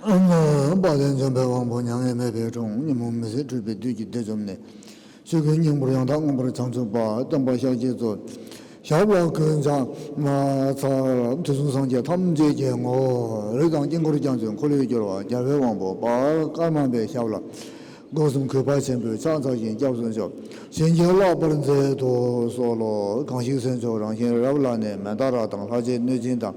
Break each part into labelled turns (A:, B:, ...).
A: 바된 전배 왕보냥의 매배종 님문메세 주비 뒤기 대점네 지금 님부랑 당부를 장주바 등바샤제조 샤바 근장 마사 주승상제 탐제경어 의당 진고리 장중 콜레지로 야외 왕보 바 까만배 샤블라 고슴 그바센부 장자인教授 신경라 버른제도 솔로 강식선조랑 신라블라네 만다라 등 하제 늦진다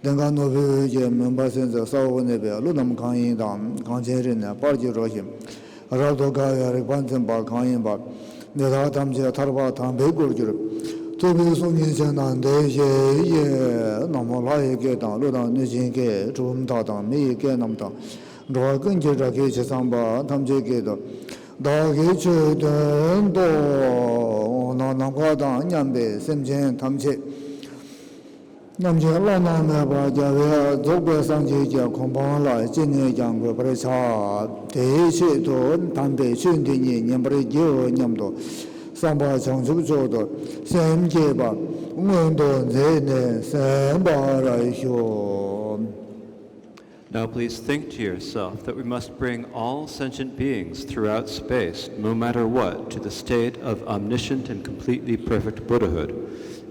A: 등간 노비의 멤버센서 사원에베 루남 강인당 강제르네 빠지로힘 라도가야르 관전바 강인바 내가 담제 타르바 담배고르기를 도비송인전한데 예 나몰라에게 당로당 늦진게 좀 다당 메게 남다 로 근제라게 제상바 담제게도 다게 주된도 나나과당 냠베 셈젠 담제 남제 알라나메바 자베 조베상제자 공방라 진내장고 버차 대시도 담배 춘디니 냠버리죠 냠도 상바 정주조도 셈제바 응원도 제네 셈바라쇼.
B: Now please think to yourself that we must bring all sentient beings throughout space, no matter what, to the state of omniscient and completely perfect Buddhahood.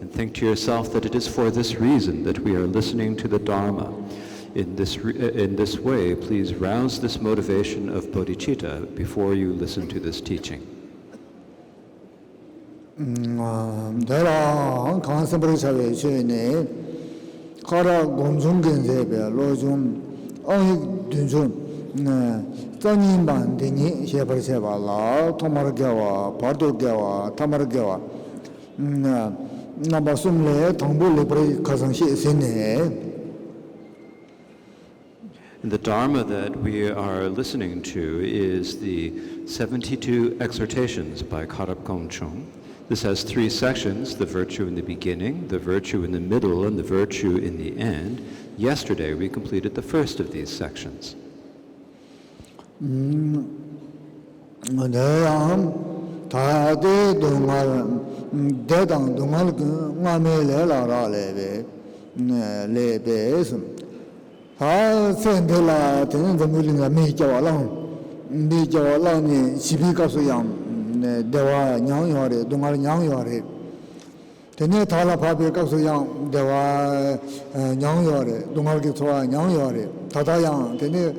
B: And think to yourself that it is for this reason that we are listening to the Dharma. In this way, please rouse this motivation of bodhicitta before you listen to this teaching. The Dharma that we are listening to is the 72 exhortations by Karab Gongchung. This has 3 sections, the virtue in the beginning, the virtue in the middle, and the virtue in the end. Yesterday we completed the first of these sections.
A: dewa nyang yore dungal nyang yore tene thala phabe kapso yang dewa nyang yore dungal ki thoa nyang yore tata yang tene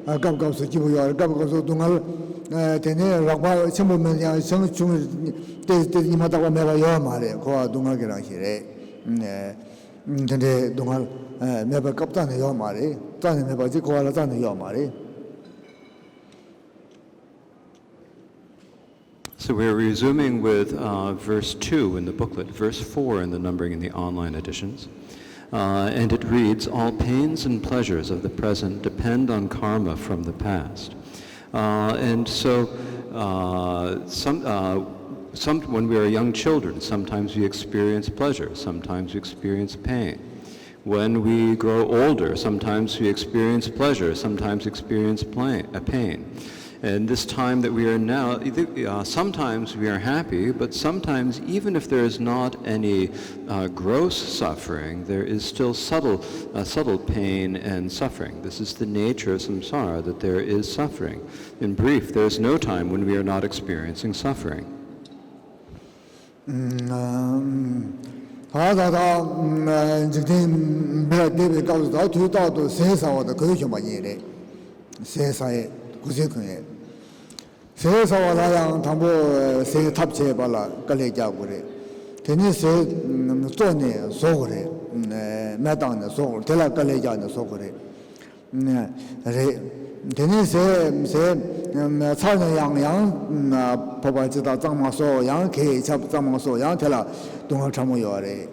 A: kap kapso jibu yore kap kapso dungal tene rakwa chimbo men yang sing chung te ima ta me ba yo ma le ko dungal ki rang shi re tene dungal me ba kap ta ne yo ma le ta ne me ba ji ko la ta ne yo ma le.
B: So we're resuming with verse 2 in the booklet, verse 4 in the numbering in the online editions. And it reads, all pains and pleasures of the present depend on karma from the past. And so when we are young children, sometimes we experience pleasure, sometimes we experience pain. When we grow older, sometimes we experience pleasure, sometimes experience pain. And this time that we are now, sometimes we are happy, but sometimes even if there is not any gross suffering, there is still subtle pain and suffering. This is the nature of samsara, that there is suffering. In brief, there is no time when we are not experiencing suffering.
A: 세사와라양 담보 세 탑체 발라 깔레자고래 테니스 존네 소고래 매당네 소고 텔라 깔레자네 소고래 레 테니스 세 차는 양양 법바지다 장마소 양케 잡 장마소 양텔라 동을 참모요래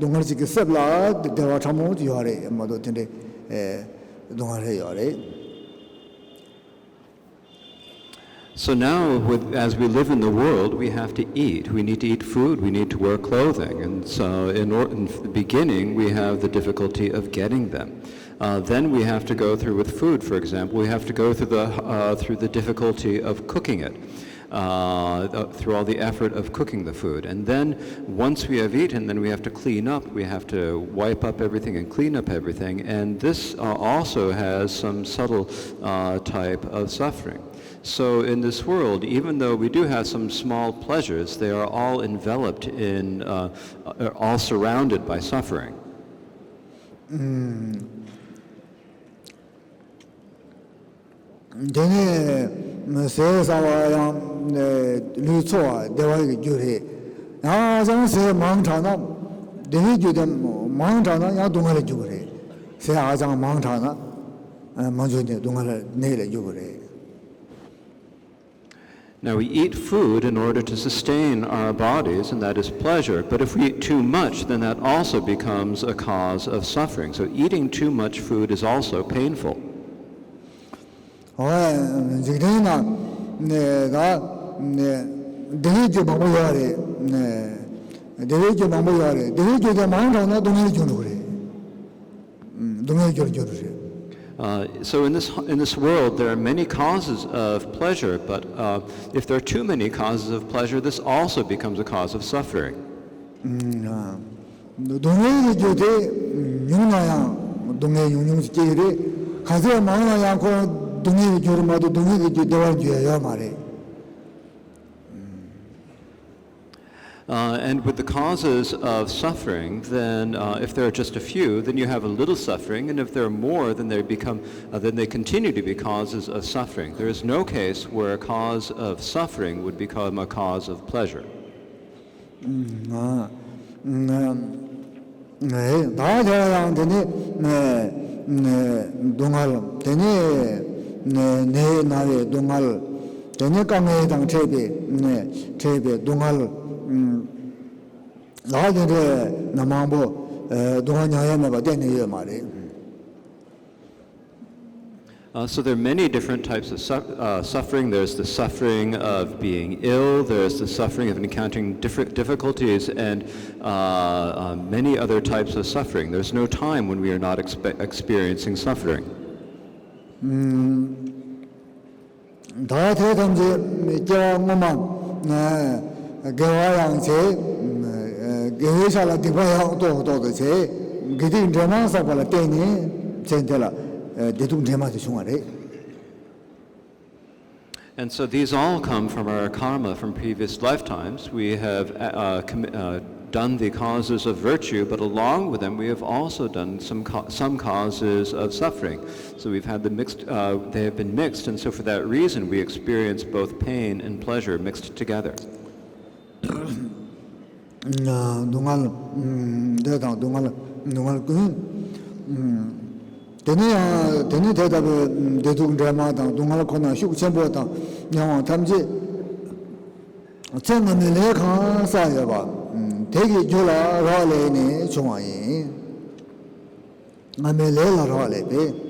A: 동을지게 섭라 대화 참모요래 뭐도 텐데 동을 해요래.
B: So now, as we live in the world, we have to eat. We need to eat food. We need to wear clothing. And so in the beginning, we have the difficulty of getting them. Then we have to go through with food, for example. We have to go through the difficulty of cooking it. through all the effort of cooking the food. And then once we have eaten, then we have to clean up. We have to wipe up everything and clean up everything. And this also has some subtle type of suffering. So in this world, even though we do have some small pleasures, they are all enveloped in, all surrounded by suffering.
A: Dene se sawa yang lu choa dewa ge gyure ya jang se mang cha na de ju de mang cha na ya dong le gyure se a jang mang cha na mang ju de dong le ne le gyure.
B: Now we eat food in order to sustain our bodies, and that is pleasure. But if we eat too much, then that also becomes a cause of suffering. So eating too much food is also painful.
A: Jigdena da de ju ba mo yare de ju ba mo yare de ju de mang cha na dong le gyure dong le gyure.
B: So in this world, there are many causes of pleasure, but if there are too many causes of pleasure, this also becomes a cause of suffering. And with the causes of suffering, then if there are just a few, then you have a little suffering, and if there are more, then they continue to be causes of suffering. There is no case where a cause of suffering would become a cause of pleasure. So there are many different types of suffering. There's the suffering of being ill, there's the suffering of encountering different difficulties, and many other types of suffering. There's no time when we are not experiencing suffering. And so these all come from our karma from previous lifetimes. We have done the causes of virtue, but along with them we have also done some causes of suffering. So we've had they have been mixed, and so for that reason we experience both pain and pleasure mixed together.
A: Tene 대답을 대중 드라마당 동할 코나 슈천보다 영화 탐지 전문의 내가 사여봐 되게 줄라 라레네 좋아해 마멜레라 라레베.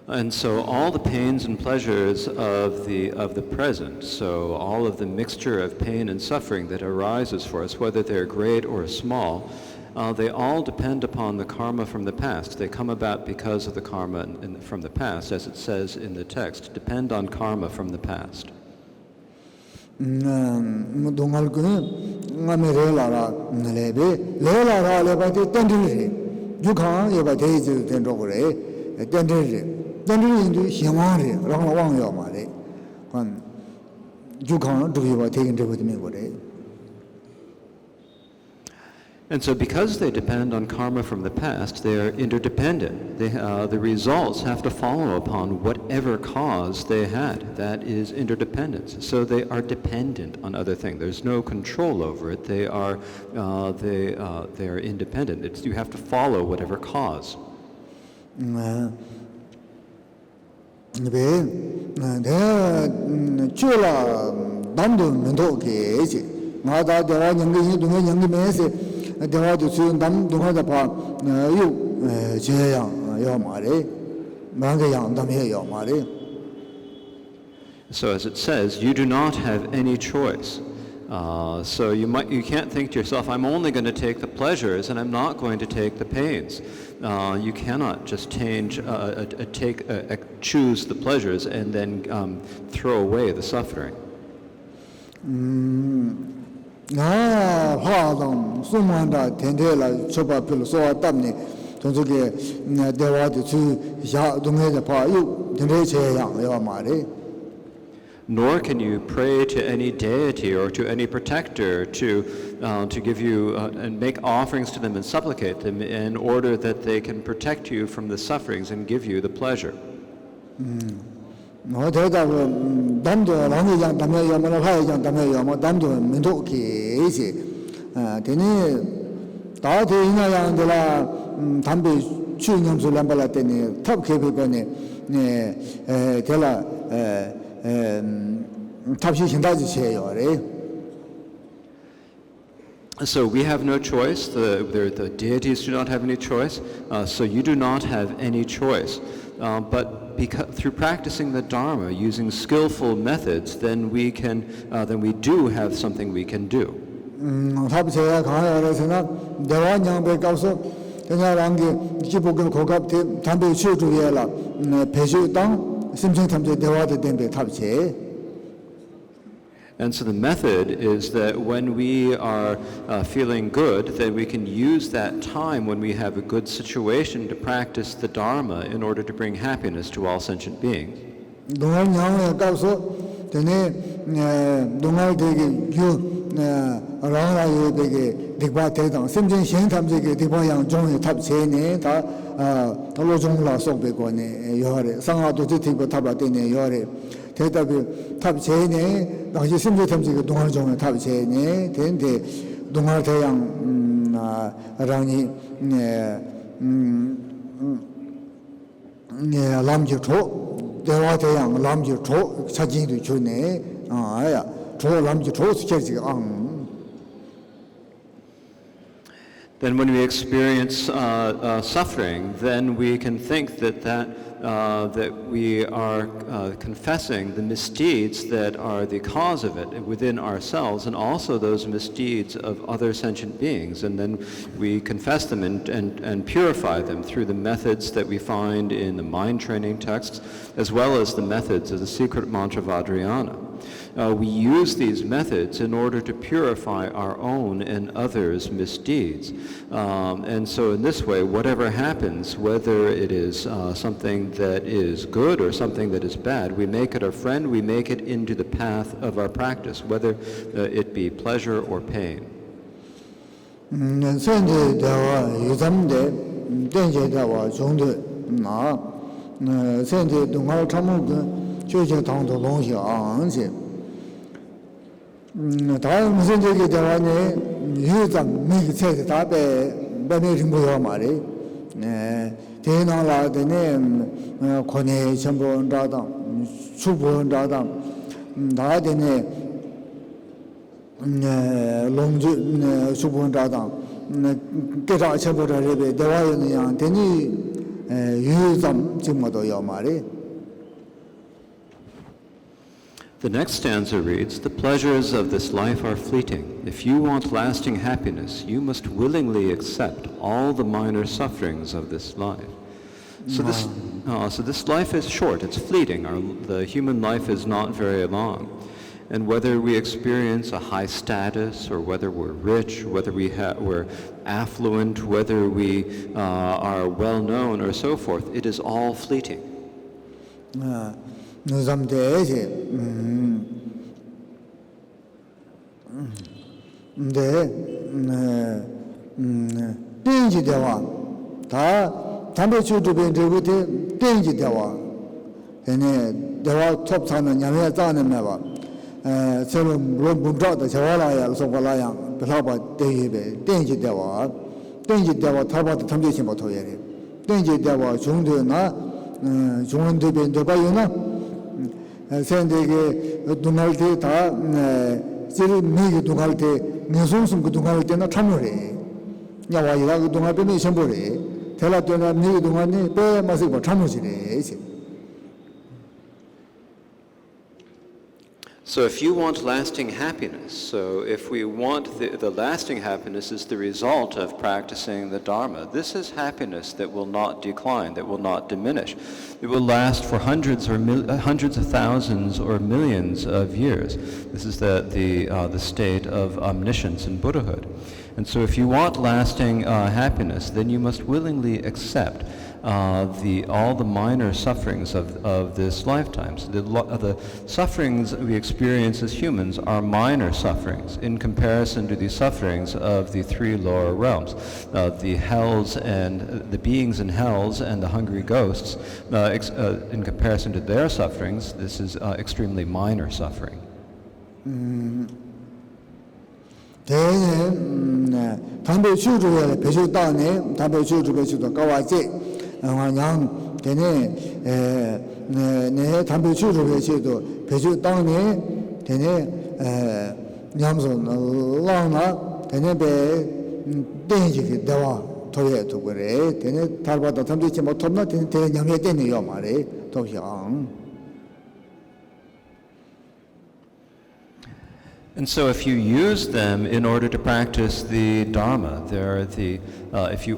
B: And so all the pains and pleasures of the present, so all of the mixture of pain and suffering that arises for us, whether they're great or small, they all depend upon the karma from the past. They come about because of the karma from the past, as it says in the text, depend on karma from the past. And so because they depend on karma from the past, they are interdependent. The results have to follow upon whatever cause they had. That is interdependence. So they are dependent on other things. There's no control over it. They are independent. You have to follow whatever cause. So as it says, you do not have any choice. So you can't think to yourself, I'm only going to take the pleasures and I'm not going to take the pains. You cannot just choose the pleasures and then throw away the suffering.
A: 화동 수만다 텐데라 초바필 소와 땀니 동쪽에 대화도 주야 동네에 봐요 텐데 제야 말이
B: Nor can you pray to any deity or to any protector to give you and make offerings to them and supplicate them in order that they can protect you from the sufferings and give you the pleasure.
A: 대답은 담도 랑이장 담에 야마나 하이장 담에 야마 담도 민도 계시 되니 다 대인야양들아 담배 추념술 남발라 때니 탑 개베거니 네 대라 탑시 신다지 제요래.
B: So we have no choice, the deities do not have any choice, so you do not have any choice. But through practicing the Dharma, using skillful methods, then we do have something we can do.
A: 탑세야 강하여서나 대화냥배 가서 그냥랑게 기복을 고갑대 담배 취주해라 배수당 심정 탐제 대화도 된배 탑세.
B: And so the method is that when we are feeling good, then we can use that time when we have a good situation to practice the Dharma in order to bring happiness to all sentient beings.
A: 동안냥에 가서 되네 동안 되게 유 라라에 되게 득바 대당 심정 신탐제게 득바양 종의 탑세네 다 돌로종라 속배고네 요하래 상하도 지티고 탑라되네 요하래 대답이 탑제네 당시 심지 탐지가 동안 종의 탑제네 된데 동안 대양 라니 람지초 대화 대양 람지초 사진도 주네 아야 저 람지초 스케지가
B: Then when we experience suffering, then we can think that we are confessing the misdeeds that are the cause of it within ourselves, and also those misdeeds of other sentient beings. And then we confess them and purify them through the methods that we find in the mind training texts, as well as the methods of the secret mantra Vajrayana. We use these methods in order to purify our own and others' misdeeds. And so in this way, whatever happens, whether it is something that is good or something that is bad, we make it our friend, we make it into the path of our practice, whether it be pleasure or pain.
A: 다음 선적이 대화에 유장 미기 체제 답에 매매 정보요 말이 대나라데네 권해 전본다다 수본다다 나데네 롱주 수본다다 깨자 전보다레베 대화에는 양 되니 유장 정보도요 말이.
B: The next stanza reads, "The pleasures of this life are fleeting. If you want lasting happiness, you must willingly accept all the minor sufferings of this life." So this life is short, it's fleeting. The human life is not very long. And whether we experience a high status, or whether we're rich, whether we're affluent, whether we are well-known, or so forth, it is all fleeting.
A: 땡지 대화 다 담배 주주변 저부터 땡지 대화 얘네 대화 톱사는 양해 짜는 매봐 서로 몸부터 저와라야 소발라야 별하바 대예배 땡지 대화 타바도 담배신 버터예래 땡지 대화 중도나 중원대변 대화요나 생대게 동할때 다 제일 미기 동할때 내송숨 그 동할 때나 참여래 야와이라 그 동할 때는 선보래 대라도나 미기 동안에 배 맛을 뭐 참여지래.
B: So if you want lasting happiness, so if we want the lasting happiness is the result of practicing the Dharma, this is happiness that will not decline, that will not diminish. It will last for hundreds of thousands or millions of years. This is the state of omniscience in Buddhahood. And so if you want lasting happiness, then you must willingly accept all the minor sufferings of this lifetime. So the sufferings we experience as humans are minor sufferings in comparison to the sufferings of the three lower realms. The hells and the beings in hells and the hungry ghosts, in comparison to their sufferings, this is extremely minor suffering.
A: 담배 주주에 배주 따네 담배 주주 배주도 가와지 양 되네 네 담배 주주 배주도 배주 따네 되네 냠소 라나 되네 배 땡지기 대와 토에 두고래 되네 달바다 담배치 못 톱나 되네 냠에 되네요 말에 도형.
B: And so if you use them in order to practice the Dharma, if you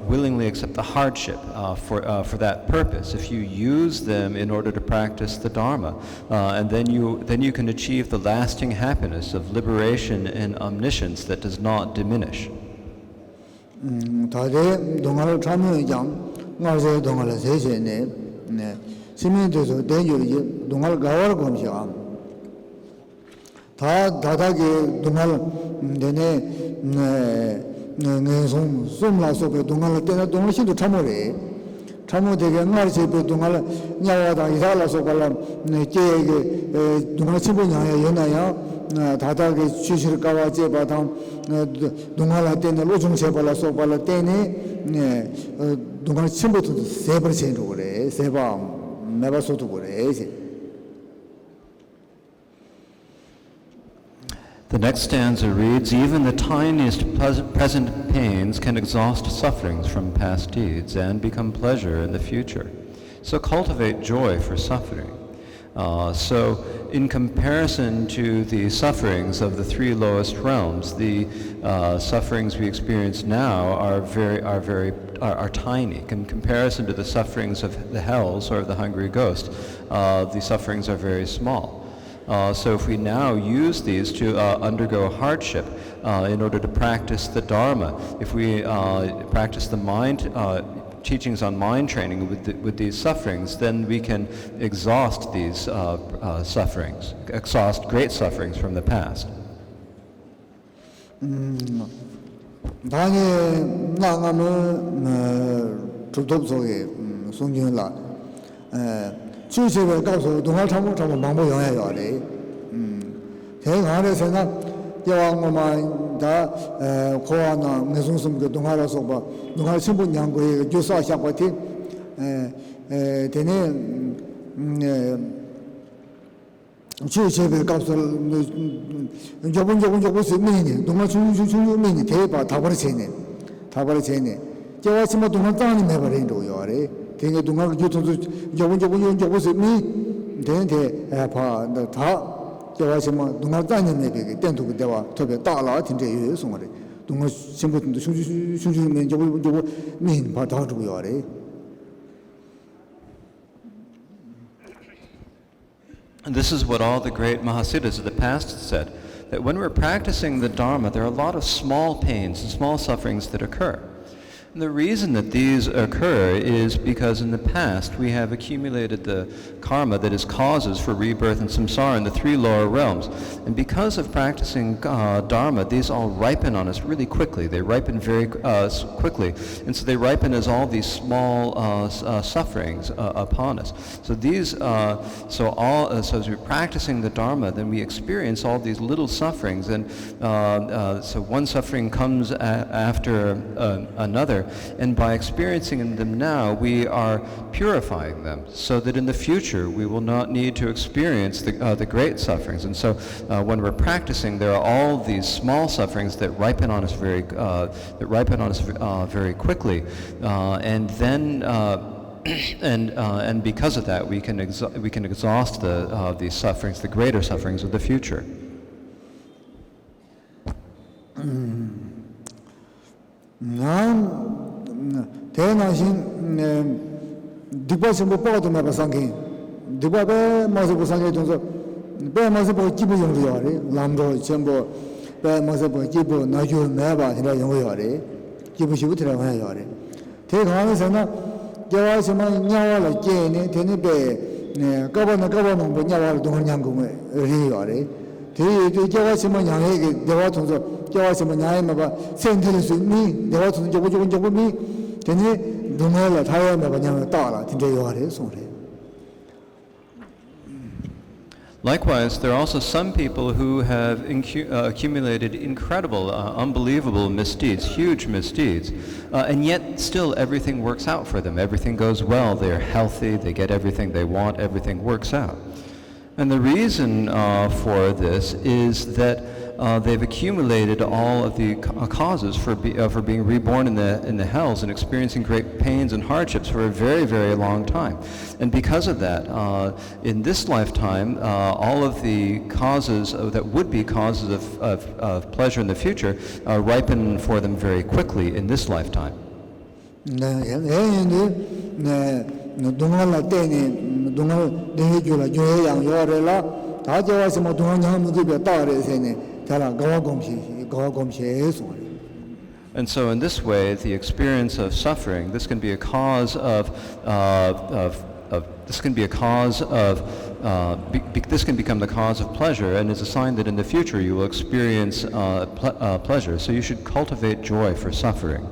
B: willingly accept the hardship for that purpose, if you use them in order to practice the Dharma, and then you can achieve the lasting happiness of liberation and omniscience that does not diminish.
A: 다들 동화를 참여장 나서 동화를 세세네 네 시민들도 대유리 동화를 가와를 검시함 다다게 동할 내내 내송 숨라서베 동할 때나 동할신도 참모래 참모되게 말세베 동할 냐와다 이살라서 발라 제게 동할 친구냐야 연나야 다다게 취실 가와제 바담 동할 때나 로중세 발라서 발라 때네 네 동할 친구도 세버센도 그래 세바 매바서도 그래.
B: The next stanza reads, even the tiniest present pains can exhaust sufferings from past deeds and become pleasure in the future. So cultivate joy for suffering. So in comparison to the sufferings of the three lowest realms, the sufferings we experience now are tiny. In comparison to the sufferings of the hells or of the hungry ghost, the sufferings are very small. So if we now use these to undergo hardship in order to practice the Dharma, if we practice the mind teachings on mind training with these sufferings, then we can exhaust these sufferings, exhaust great sufferings from the past.
A: 다니 나가면 주독 속에 송진라 주제를 가서 동할 참고 망보 영향이야 돼. 대강에 생각 여왕만 다 고아나 무슨 그 동할에서 봐. 동할 신분 양고에 교사 샤바티 되네 주제를 가서 저번 세미네 동할 중중중미네 대바 다 버리세네. 제가 지금 동할 땅이 매버린도요. 되게 동할 교통도 저번 세미 되는데 다 제가 지금 동할 땅이 매게 된도 대와特别大了挺这有送的동할 신분도 중중면 저거 민 받아 주고요.
B: And this is what all the great Mahasiddhas of the past said, that when we're practicing the Dharma, there are a lot of small pains and small sufferings that occur. And the reason that these occur is because in the past we have accumulated the karma that is causes for rebirth and samsara in the three lower realms. And because of practicing Dharma, these all ripen on us really quickly. They ripen very quickly. And so they ripen as all these small sufferings upon us. So so as we're practicing the Dharma, then we experience all these little sufferings. And so one suffering comes after another. And by experiencing them now, we are purifying them so that in the future we will not need to experience the great sufferings. And so when we're practicing, there are all these small sufferings that ripen on us very quickly. And then and because of that, we can exhaust these sufferings, the greater sufferings of the future. Likewise, there are also some people who have accumulated incredible, unbelievable misdeeds, huge misdeeds, and yet still everything works out for them. Everything goes well, they're healthy, they get everything they want, everything works out. And the reason for this is that they've accumulated all of the causes for being reborn in the hells and experiencing great pains and hardships for a very, very long time. And because of that, in this lifetime, all of the causes that would be causes of pleasure in the future ripen for them very quickly in this lifetime. And so in this way, the experience of suffering, this can be a cause this can become the cause of pleasure, and is a sign that in the future you will experience pleasure. So you should cultivate joy for suffering.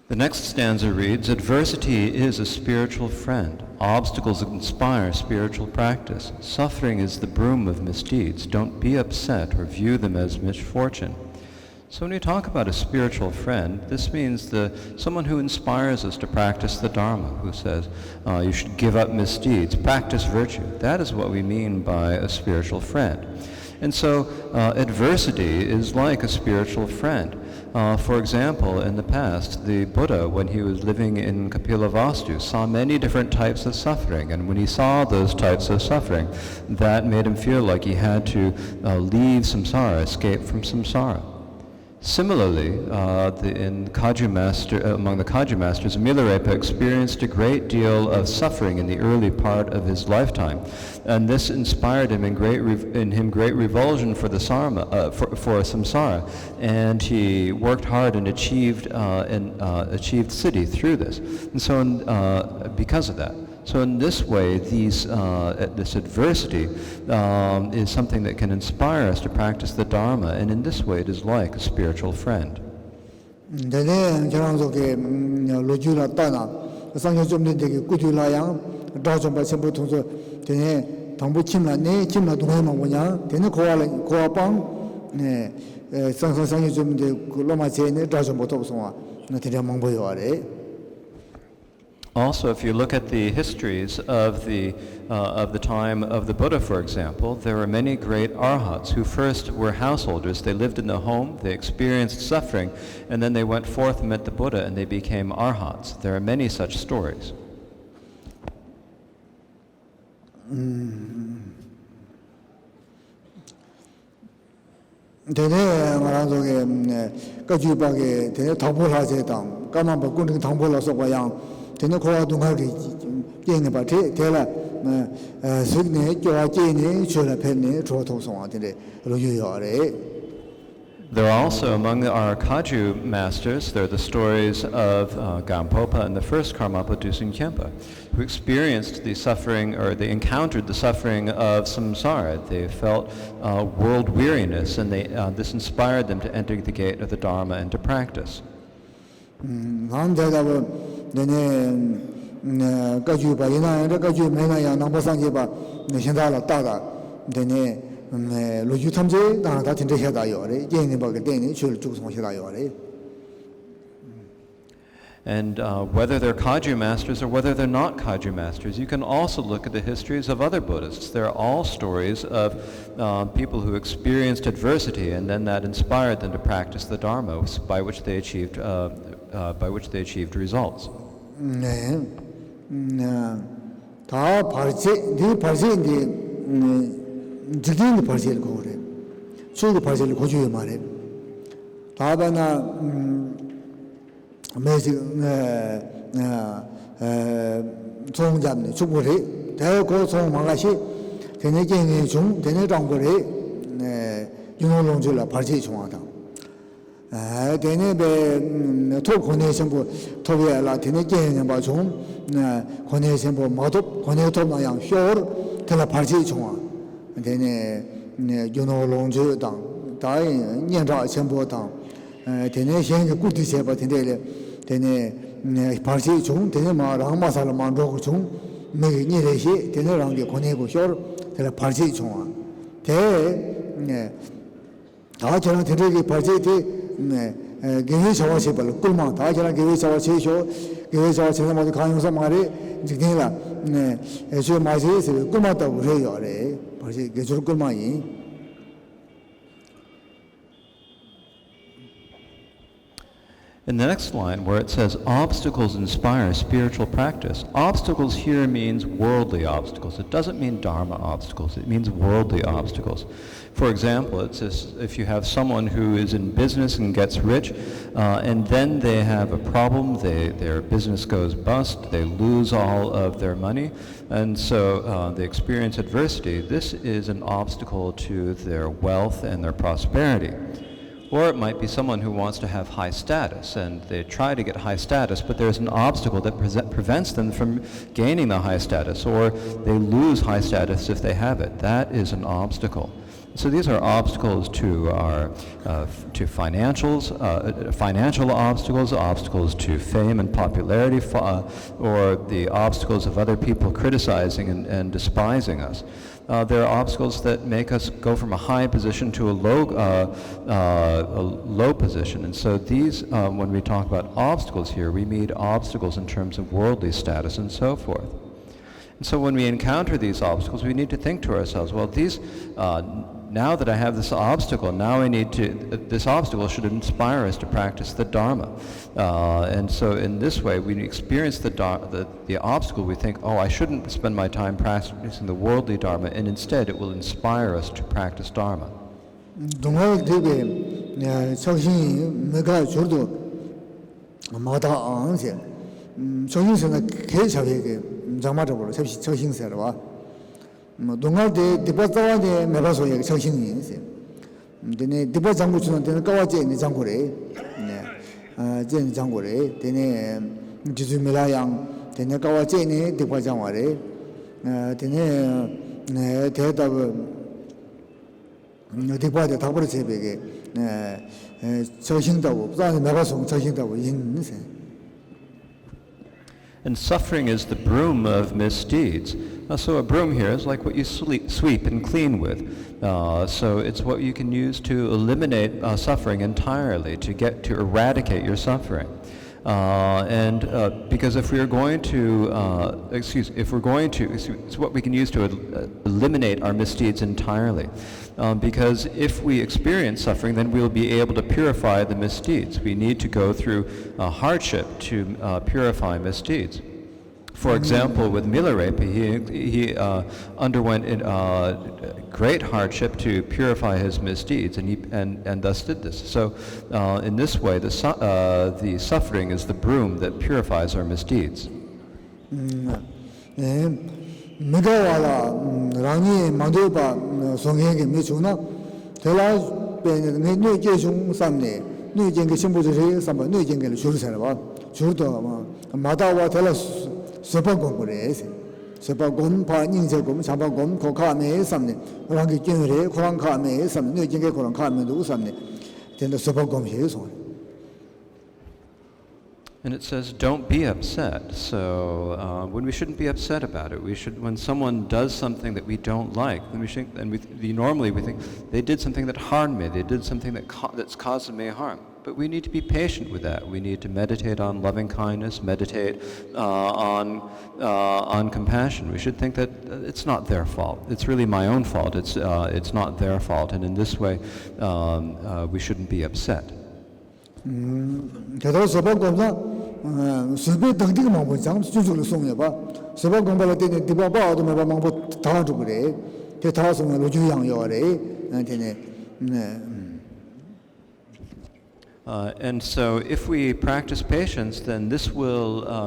B: The next stanza reads, "Adversity is a spiritual friend. Obstacles inspire spiritual practice. Suffering is the broom of misdeeds. Don't be upset or view them as misfortune." So when we talk about a spiritual friend, this means someone who inspires us to practice the Dharma, who says, you should give up misdeeds, practice virtue. That is what we mean by a spiritual friend. And so adversity is like a spiritual friend. For example, in the past, the Buddha, when he was living in Kapilavastu, saw many different types of suffering. And when he saw those types of suffering, that made him feel like he had to leave samsara, escape from samsara. Similarly, among the Kagyu masters, Milarepa experienced a great deal of suffering in the early part of his lifetime, and this inspired him in great revulsion for the for samsara, and he worked hard and achieved siddhi through this. And so, because of that. So in this way, this adversity is something that can inspire us to practice the Dharma, and in this way it is like a spiritual friend. Also, if you look at the histories of the time of the Buddha, for example, there were many great arhats who first were householders. They lived in the home, they experienced suffering, and then they went forth and met the Buddha and they became arhats. There are many such stories.
A: 되네 말하자게 가지바게 되네 당보라제당 까만바 군등 당보라서 과양 되네 코와 동하게 게네 바테 되라 스네 조아 제네 줄라 펜네 조토송아 되네 로유요래.
B: There are also among our Kaju masters, there are the stories of Gampopa and the first Karmapa Dusing Khenpa, who experienced the suffering, or they encountered the suffering of samsara. They felt world weariness, and this inspired them to enter the gate of the Dharma and to practice. And whether they're Kaju masters or whether they're not Kaju masters, you can also look at the histories of other Buddhists. They're all stories of people who experienced adversity, and then that inspired them to practice the Dharma, by which they achieved results.
A: 지긴 발제를 거래. 수도 발제를 고주에 말해. 다바나 매지 총잡네 축구리 대고 총망가시 대내경의 중 대내 장거리 윤호롱줄라 발제 총하다. 대내배 토코네 전부 토비알라 대내경의 바중 권해 전부 마도 권해 토마양 쇼르 대라 발제 총하. 되네 윤호롱주당 다이 년자 전부당 되네 현재 꾸디세바 되네 되네 발시 중 되네 마랑마살 만로고 중 매게 니레시 되네랑게 권해고 쇼 되네 발시 중아 대 다저랑 되게 발시티 게위 저와시벌 꿀마 다저랑 게위 저와시쇼 게위 저와시는 모두 강용사 말이 지금이라 에저 마시에서 꿀마다고 그래요래 벌써 계절 꿀마이.
B: In the next line, where it says, obstacles inspire spiritual practice, obstacles here means worldly obstacles. It doesn't mean Dharma obstacles. It means worldly obstacles. For example, it says if you have someone who is in business and gets rich, and then they have a problem, their business goes bust, they lose all of their money, and so they experience adversity. This is an obstacle to their wealth and their prosperity. Or it might be someone who wants to have high status, and they try to get high status, but there's an obstacle that prevents them from gaining the high status, or they lose high status if they have it. That is an obstacle. So these are obstacles to our financial obstacles, obstacles to fame and popularity, or the obstacles of other people criticizing and despising us. There are obstacles that make us go from a high position to a low position. And so these, when we talk about obstacles here, we mean obstacles in terms of worldly status and so forth. And so when we encounter these obstacles, we need to think to ourselves, well, these, now that I have this obstacle, this obstacle should inspire us to practice the Dharma. And so in this way, we experience the obstacle, we think, oh, I shouldn't spend my time practicing the worldly Dharma, and instead it will inspire us to practice Dharma.
A: 동아대 디바자와데 메바소에 정신이 있어요. 근데 디바 장고치는 되는 까와제 장고래. 네. 제니 장고래. 되네 지주미라양 되네 까와제네 디바 장와래. 되네 네 대답 디바데 답을 제베게 정신다고 부산에 메바소 정신다고 있는세.
B: And suffering is the broom of misdeeds. So a broom here is like what you sweep and clean with. So it's what you can use to eliminate suffering entirely, to eradicate your suffering. Because if we're going to, it's what we can use to eliminate our misdeeds entirely. Because if we experience suffering, then we'll be able to purify the misdeeds. We need to go through hardship to purify misdeeds. For example, with Milarepa, he underwent great hardship to purify his misdeeds, and thus did this. So, in this way, the suffering is the broom that purifies our misdeeds.
A: Megawala Rani Madoba Songhenge Michuna, Tela New Jung Samne, New Jenga Simbu Samba, New Jenga Shursalava, Shurto Madawa tell us Sepagomures, Sepagom, Paninzagum, Sabagom, Kokame, Samne, Rangi Genere, Korankame, some New Jenga Korankame, do something. Then the Sepagom is on.
B: And it says, don't be upset. So when we shouldn't be upset about it, we should. When someone does something that we don't like, then we think, normally we think they did something that harmed me. They did something that's causing me harm. But we need to be patient with that. We need to meditate on loving kindness, meditate on compassion. We should think that it's not their fault. It's really my own fault. It's not their fault. And in this way, we shouldn't be upset.
A: 대도 서방검사 수비 등등 망보 장 수주를 송해 봐. 서방검발 때는 디바바도 매 망보 다 주고 그래. 다 송해 로주양 요래. 되네.
B: And so, if we practice patience, then this will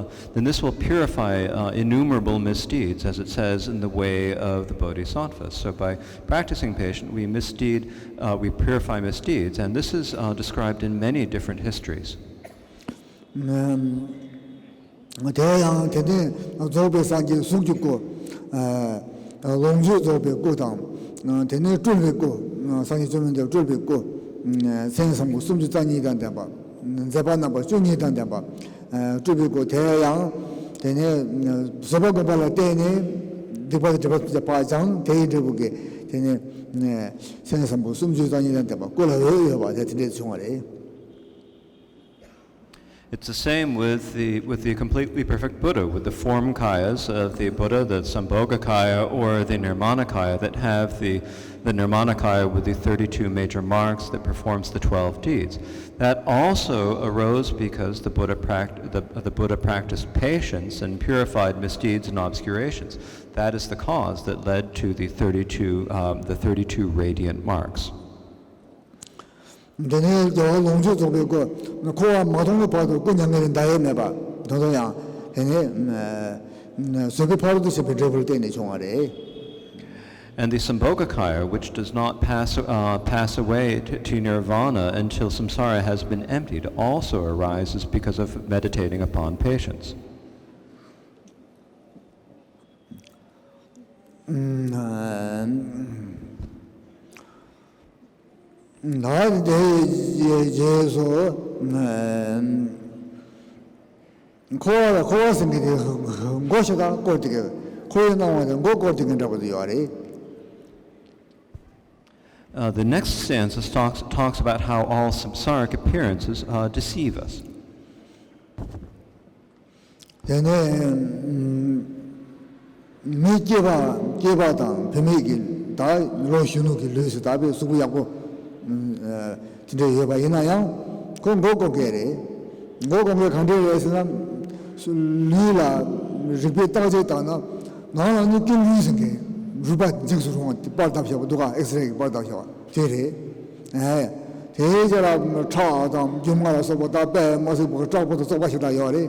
B: purify innumerable misdeeds, as it says in the way of the Bodhisattvas. So, by practicing patience, we purify misdeeds, and this is described in many different histories.
A: 대양 대대 조배 상기 숙주고 롱주 조배 고당 대내 줄배고 상기 좀인데 줄배고 생성고 숨주장이 단다 봐. 제반나 봐. 중이 단다 봐. 주비고 대양 대내 서버고 발라 때네 디바디 파장 대이드부게 대내 생성고 숨주장이 단다 봐. 꼴아요 봐. 대대 총아래.
B: It's the same with the completely perfect Buddha, with the form kayas of the Buddha, the Sambhogakaya or the Nirmanakaya that have the Nirmanakaya with the 32 major marks that performs the 12 deeds. That also arose because the Buddha practiced patience and purified misdeeds and obscurations. That is the cause that led to the 32 radiant marks.
A: 전에 저 농주 조배고 코와 마동을 봐도 그냥을 다해내 봐. 도도야. 얘네 소비 파르듯이 배접을 때네 종아래.
B: And the Sambhogakaya, which does not pass away to nirvana until samsara has been emptied, also arises because of meditating upon patience.
A: 나한테 예서 코와 생기게 것이다 거기게 코에 나오는 거 거기게라고도 말해.
B: The next stanza talks about how all samsaric appearances deceive us.
A: 얘네 미개바당 비밀길 다 로슈누길 르스 다베 수부야고 진짜 여봐 이나양 그건 뭐고게래 뭐고게 간대에서는 술리라 리베 따져다나 나는 느낌 위생게 루바 직수로 빨답셔 누가 엑스레이 빨답셔 되래 대저라 차다 좀마서 보다 배 모습 보고 잡고도 써봐시다 요래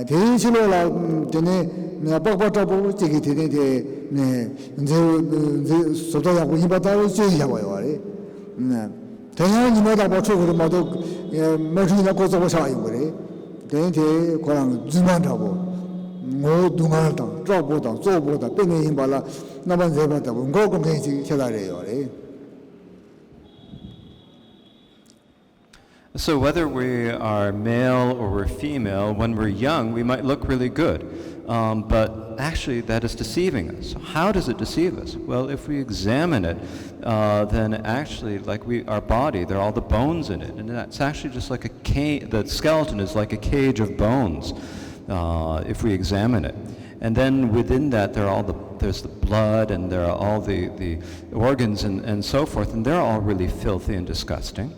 A: 대신로라 전에 내가 뻑뻑잡고 저기 되는데 네 이제 소도하고 이바다를 쓰이자고 요래 대양이 뭐다 버쳐고 뭐도 머리나 고소고 사요 그래 대대 고랑 주만하고 뭐 동안다 잡보다 쪼보다 빼내 힘발라 나만 제바다 뭐 공개지 해달래요 그래.
B: So whether we are male or we're female, when we're young, we might look really good. But actually, that is deceiving us. How does it deceive us? Well, if we examine it, then actually, like our body, there are all the bones in it. And that's actually just like the skeleton is like a cage of bones, if we examine it. And then within that, there's the blood, and there are all the organs and so forth, and they're all really filthy and disgusting.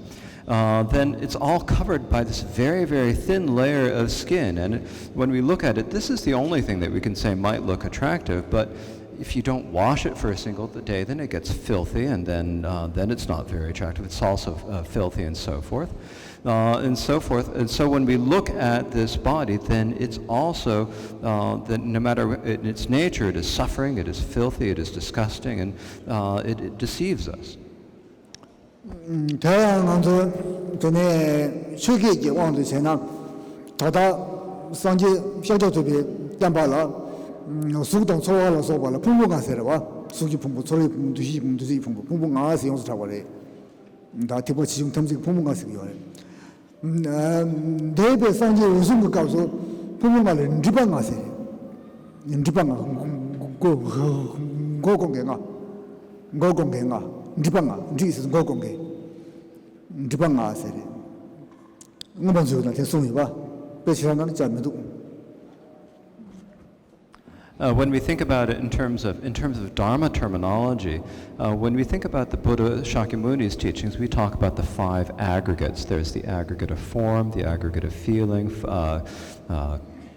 B: then it's all covered by this very, very thin layer of skin. And when we look at it, this is the only thing that we can say might look attractive, but if you don't wash it for a single day, then it gets filthy, and then it's not very attractive. It's also filthy and so forth. And so forth. And so when we look at this body, then it's also, that no matter in its nature, it is suffering, it is filthy, it is disgusting, and it deceives us.
A: 대양한서 전에 쉬기지 왕도 세나 다다 상지 셔저도비 담발라 수동 소화로 소발라 풍부가 세라와 수기 풍부 소리 두시 두시 풍부 풍부가 세용서 타고래 다 티보 지중 탐지 풍부가 세요 대배 상지 우승 거 가서 풍부가를 리방가 세 리방가 고공갱아 고공갱아 리방가 리스 고공갱 리방가 세래 응번 소리나 대송이 봐 배치라는 점도
B: When we think about it in terms of Dharma terminology, when we think about the Buddha Shakyamuni's teachings, we talk about the 5 aggregates. There's the aggregate of form, the aggregate of feeling,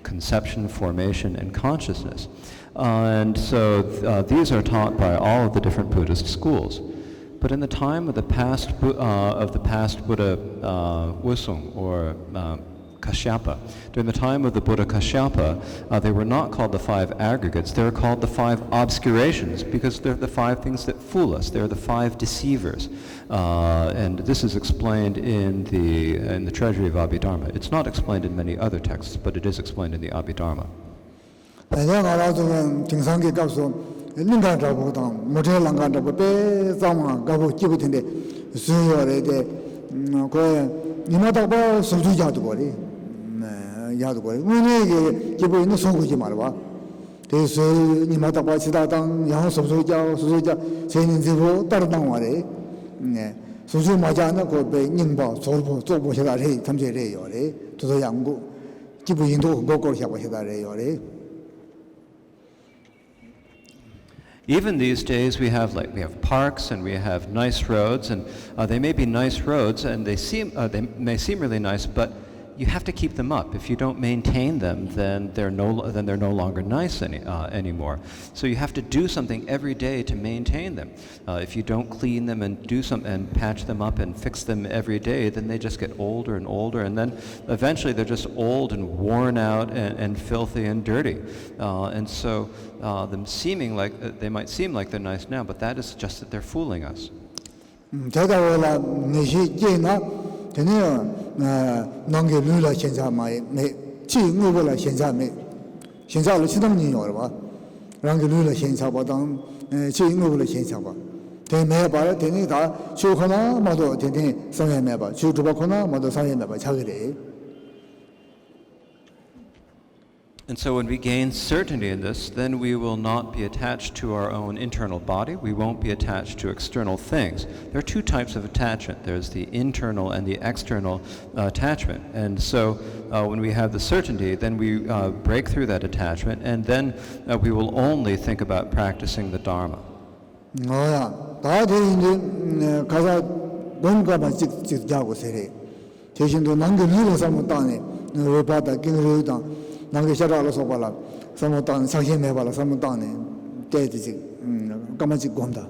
B: conception, formation, and consciousness. And so these are taught by all of the different Buddhist schools. But in the time of the past Buddha Wusung or Kashyapa. During the time of the Buddha Kashyapa, they were not called the 5 aggregates, they were called the 5 obscurations, because they're the 5 things that fool us. They're the 5 deceivers. And this is explained in the Treasury of Abhidharma. It's not explained in many other texts, but it is explained in the Abhidharma.
A: 야도고 문에 기본 있는 소고지 말아. 그래서 니마다 바치다당 양 소소자 제인지로 따르당 와래. 네. 소소 맞아나 고배 닝바 소보 조보시다래 탐제래요래. 도도 양고 기본 인도 고고 샤보시다래요래.
B: Even these days we have parks and we have nice roads, and they may be nice roads and they may seem really nice, but you have to keep them up. If you don't maintain them, then they're no longer nice anymore. So you have to do something every day to maintain them. If you don't clean them and and patch them up and fix them every day, then they just get older and older, and then eventually they're just old and worn out and filthy and dirty. And so they might seem like they're nice now, but that is just that they're fooling us.
A: 난게 룰라 현자마에 내 지응으로라 현자메 현자로 시동니요라 랑게 룰라 현자보단 지응으로라 현자바 대매바 대니다 쇼하나 마도 대대 상해매바 주주바코나 마도 상해매바 자그래.
B: And so when we gain certainty in this, then we will not be attached to our own internal body. We won't be attached to external things. There are 2 types of attachment. There's the internal and the external attachment. And so when we have the certainty, then we break through that attachment, and then we will only think about practicing the Dharma.
A: 다들 가자 뭔가만 찍자고 세래. 대신도 남게 리로서 못 따네. 왜 받아 кин으로다. 남게 샤라로 소발라. 사모탄 상심해 발라 사모탄에 대지지 까마지 gonda.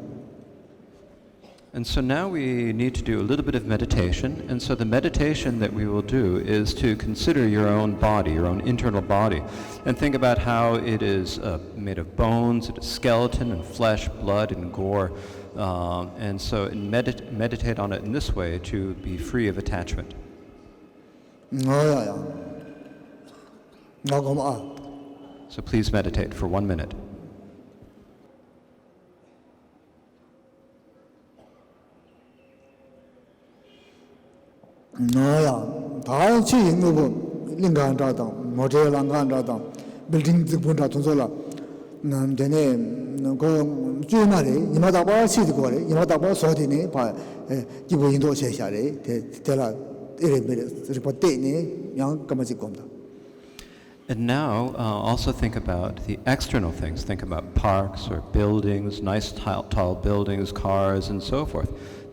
B: And so now we need to do a little bit of meditation. And so the meditation that we will do is to consider your own body, your own internal body, and think about how it is made of bones, it is skeleton and flesh, blood and gore. And so meditate on it in this way to be free of attachment. So please meditate for 1 minute.
A: 다 치인고 링간다다 모델랑간다다 빌딩 집본다 돈소라 되네 그 주말에 이마다 봐 시도 거래 이마다 봐 소디네 봐 기본 인도 셰샤래 데라 이레베 리포테네 양 까마지 겁니다.
B: And now also think about the external things. Think about parks or buildings, nice tall buildings, cars, and so forth.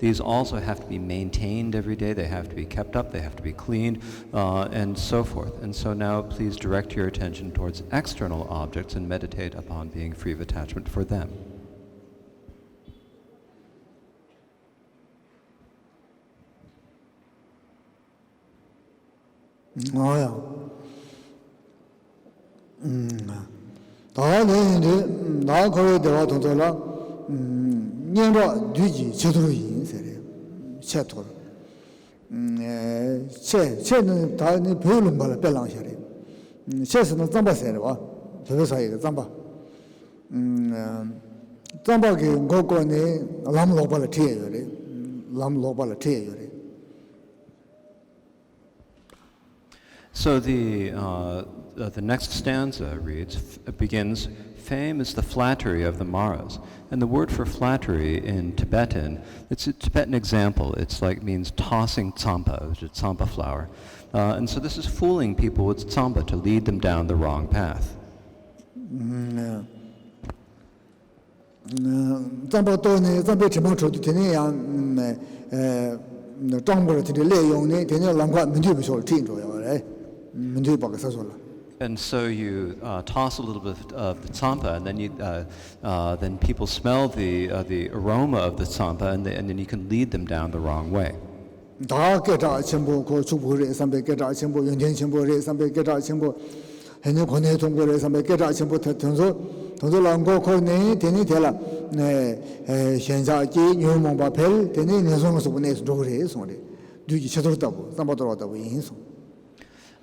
B: these also have to be maintained every day. They have to be kept up. They have to be cleaned, and so forth. And so now please direct your attention towards external objects and meditate upon being free of attachment for them. So the next stanza begins, fame is the flattery of the Maras. And the word for flattery in Tibetan, it's a Tibetan example. It's means tossing tsampa, which is tsampa flower. And so this is fooling people with tsampa to lead them down the wrong path. And so you toss a little bit of the tsampa, and then then people smell the aroma of the tsampa, and then you can lead them down the wrong way.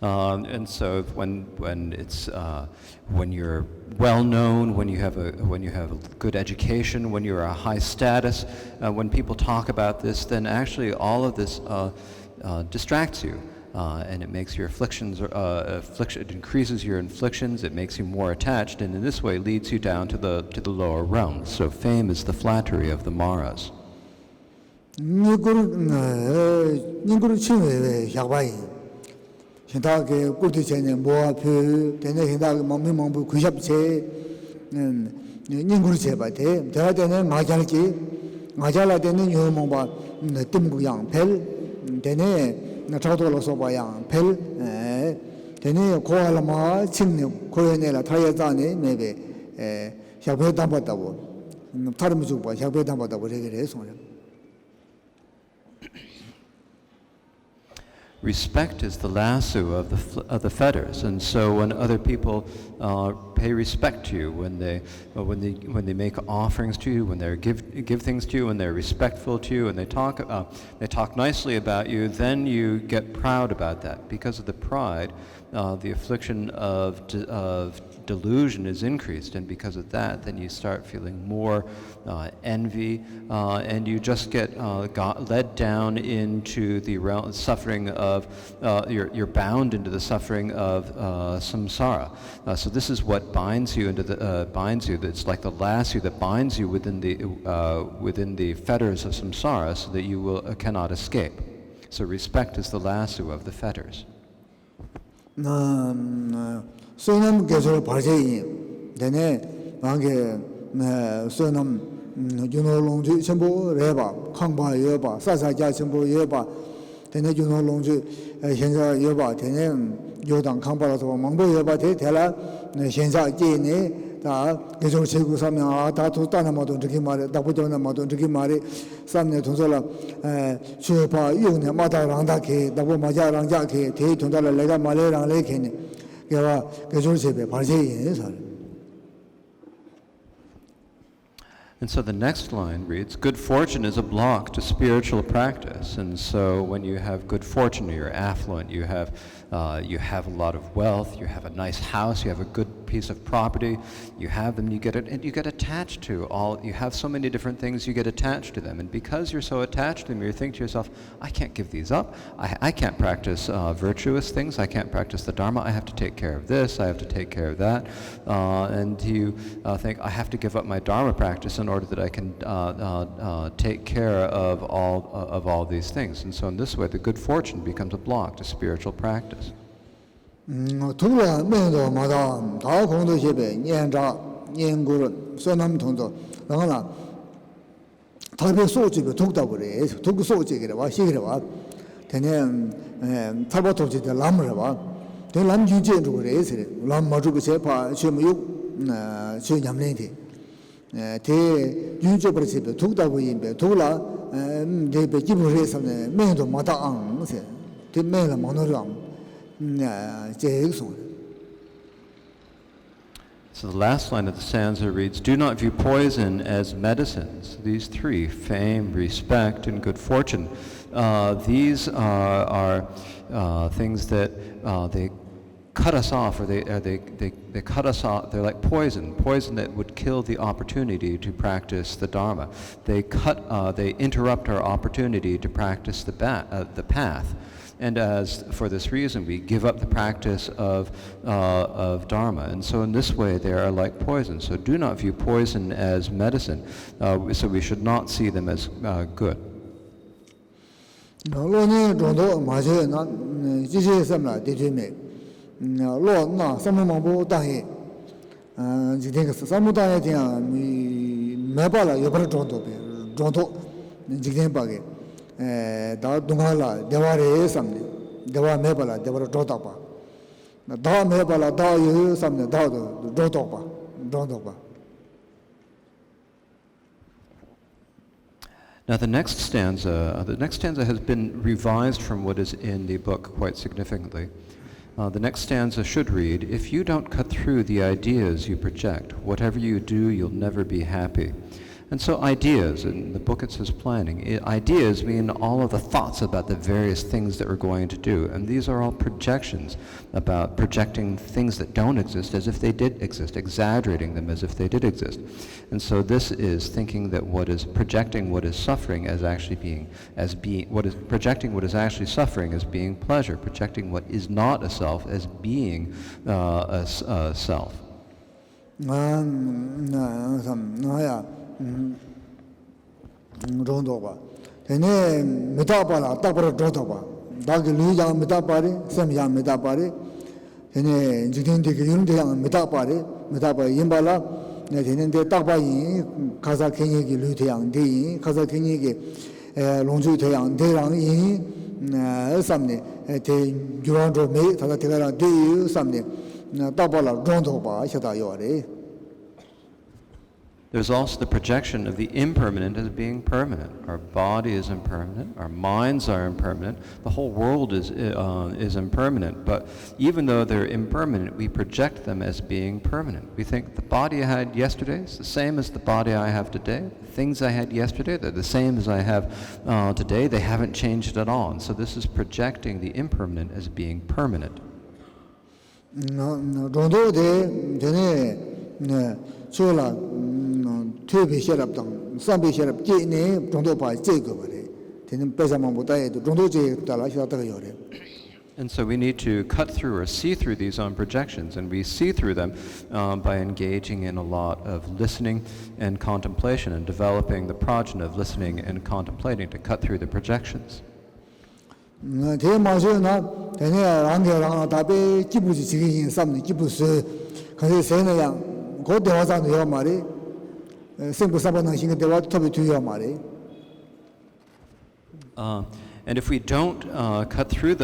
B: And so when you're well known, when you have a good education, when you're a high status, when people talk about this, then actually all of this distracts you, and it makes your it increases your afflictions. It makes you more attached, and in this way leads you down to the lower realms. So fame is the flattery of the Maras.
A: Hindage Gurtichene Boapu, Tene Hindag Mamimambu Kushapche, Ningurche Bate, Teratene Majalki, Majala Dene Yumomba, Timbuyang Pel, Tene Natatola Sobayang Pel, Tene Koalama, Chimney, Koyanela, Tayazani, maybe Shabe Dambatabo, Tarmuzuba, Shabe Dambatabo.
B: Respect is the lasso of the fetters, and so when other people pay respect to you, when they make offerings to you, when they give things to you, when they're respectful to you, and they talk nicely about you, then you get proud about that. Because of the pride, the affliction of delusion is increased, and because of that, then you start feeling more envy, and you just get led down into the suffering of you're bound into the suffering of samsara. So this is what binds you into binds you. It's like the lasso that binds you within the fetters of samsara, so that you cannot escape. So respect is the lasso of the fetters.
A: Sonam Gesor Parjay, Dene, Mange, Sonam, Juno Longju, Chimbo, Reba, Kangba Yoba, Sasa Jachimbo Yoba, Tene Juno Longju, Shenza Yoba, Tene, Yodan Kambara, Mambo Yoba, Tela, Shenza Jene, Gesor Chigu Samia, Tatu Tanamato Trikimari, Taputona Mato Trikimari, Samne Tunsola, Chupa, Yun, Mata Randaki, Dabu Maja Ranjaki, Te Tundala Lega Malera Lakin.
B: And so the next line reads, good fortune is a block to spiritual practice. And so when you have good fortune, you're affluent, you have a lot of wealth, you have a nice house, you have a good piece of property, you have them, you get attached to you have so many different things, you get attached to them. And because you're so attached to them, you think to yourself, I can't give these up, I can't practice virtuous things, I can't practice the Dharma, I have to take care of this, I have to take care of that. And you think, I have to give up my Dharma practice in order that I can take care of all these things. And so in this way, the good fortune becomes a block to spiritual practice.
A: Tula Mendo Madam, Tao Kondo Shebe, Nianja, Niengur, Sonam Tondo, Rangla, 타베 소지베 독다고 그래. 독 소지게 와 시기래 와. 되네 타바 도지데 람을 와. 되 람주제 주 그래. 람 마주고 제파 시무요 시 냠네디. 대 윤조 버지베 독다고 임베 독라 데베 기부레 섬네 메도 마다 앙세. 대 메라 모노람 제익소.
B: So the last line of the stanza reads, "Do not view poison as medicines." These three, fame, respect, and good fortune, these are things that they cut us off, or they cut us off. They're like poison that would kill the opportunity to practice the Dharma. They interrupt our opportunity to practice the path. And as for this reason, we give up the practice of Dharma. And so in this way, they are like poison. So do not view poison as medicine. So we should not see them as good.
A: 다 동하라 대화에 삼네 대화 매발라 대화로 조다봐 다 매발라 다 유 삼네 다도 조다봐.
B: Now the next stanza has been revised from what is in the book quite significantly. The next stanza should read, "If you don't cut through the ideas you project, whatever you do, you'll never be happy." And so ideas, in the book it says planning. Ideas mean all of the thoughts about the various things that we're going to do. And these are all projections, about projecting things that don't exist as if they did exist, exaggerating them as if they did exist. And so this is thinking that projecting what is suffering as actually projecting what is actually suffering as being pleasure, projecting what is not a self as being a self.
A: rondoba tene metapala tapara rodoba dagi luya metapare semya metapare tene jidin de yunde yang metapare metapa yimbala ne tene de tabayin kaza kenye gi lude yang de kaza kenye gi longju de yang de rang yin samne te gyuando me tada tegara de samne tapala rondoba shada yore.
B: There's also the projection of the impermanent as being permanent. Our body is impermanent, our minds are impermanent, the whole world is impermanent. But even though they're impermanent, we project them as being permanent. We think the body I had yesterday is the same as the body I have today. The things I had yesterday, they're the same as I have today. They haven't changed at all. And so this is projecting the impermanent as being permanent. And so we need to cut through or see through these own projections, and we see through them by engaging in a lot of listening and contemplation and developing the prajna of listening and contemplating to cut through the projections. And if we don't cut through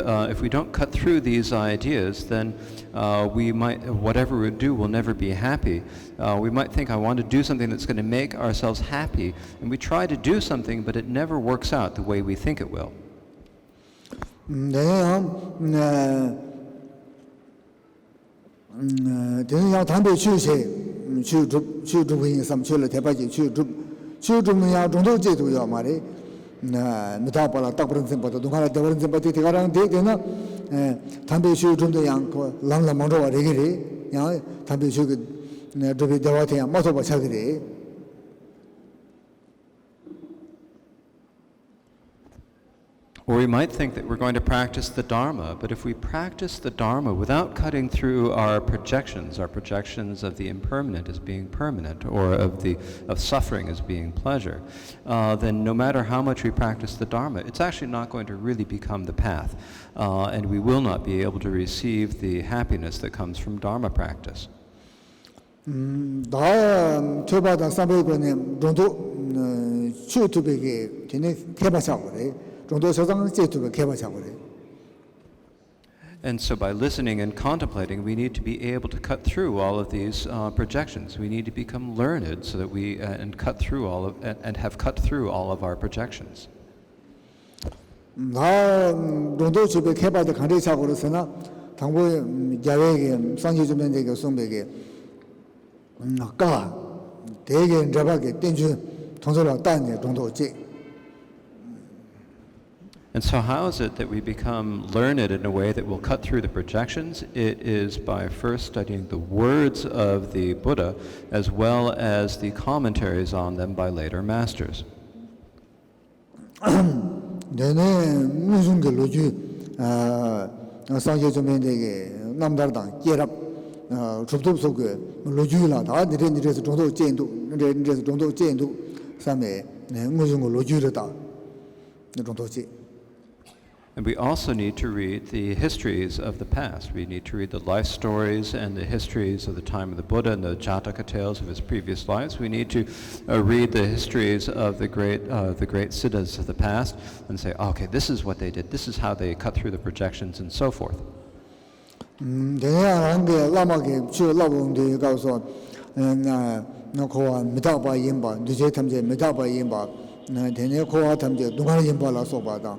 B: these ideas, then whatever we do will never be happy. We might think, I want to do something that's going to make ourselves happy, and we try to do something, but it never works out the way we think it will.
A: metapala tapran sempa dungala devaran sempa ti tigarang de dena thambe shu jumde yang ko langla mangro wa regire ya thambe shu ne dobe dewate ya maso ba chagire.
B: Or we might think that we're going to practice the Dharma, but if we practice the Dharma without cutting through our projections of the impermanent as being permanent, or of suffering as being pleasure, then no matter how much we practice the Dharma, it's actually not going to really become the path, and we will not be able to receive the happiness that comes from Dharma practice.
A: Da 추투베게 되네 개바차고래 정도 서장 제투베 개바차고래.
B: And so by listening and contemplating, we need to be able to cut through all of these projections. We need to become learned so that we and cut through all of and have cut through all of our projections.
A: 나 정도 주베 개바데 간대차고로서나 당고 야외게 상계주면되게 송베게 까 대개 잡아게 땡주 통솔라 단계 정도지.
B: And so how is it that we become learned in a way that will cut through the projections? It is by first studying the words of the Buddha as well as the commentaries on them by later masters.
A: 내내 무슨 게 로주 상계주면되게 남다르당 계랍 접촉속에 로주라 다 니레니레서 정도 제인도 니레니레서 정도 제인도 삼에 무슨 거 로주르다 정도지.
B: And we also need to read the histories of the past. We need to read the life stories and the histories of the time of the Buddha and the Jataka tales of his previous lives. We need to read the histories of the great siddhas of the past and say, okay, this is what they did. This is how they cut through the projections and so forth.
A: 내가 한게 라마게 주 라봉데 가서 나 코와 미다바 임바 누제 탐제 미다바 임바 나 대내 코와 탐제 동안 임바라서 봐다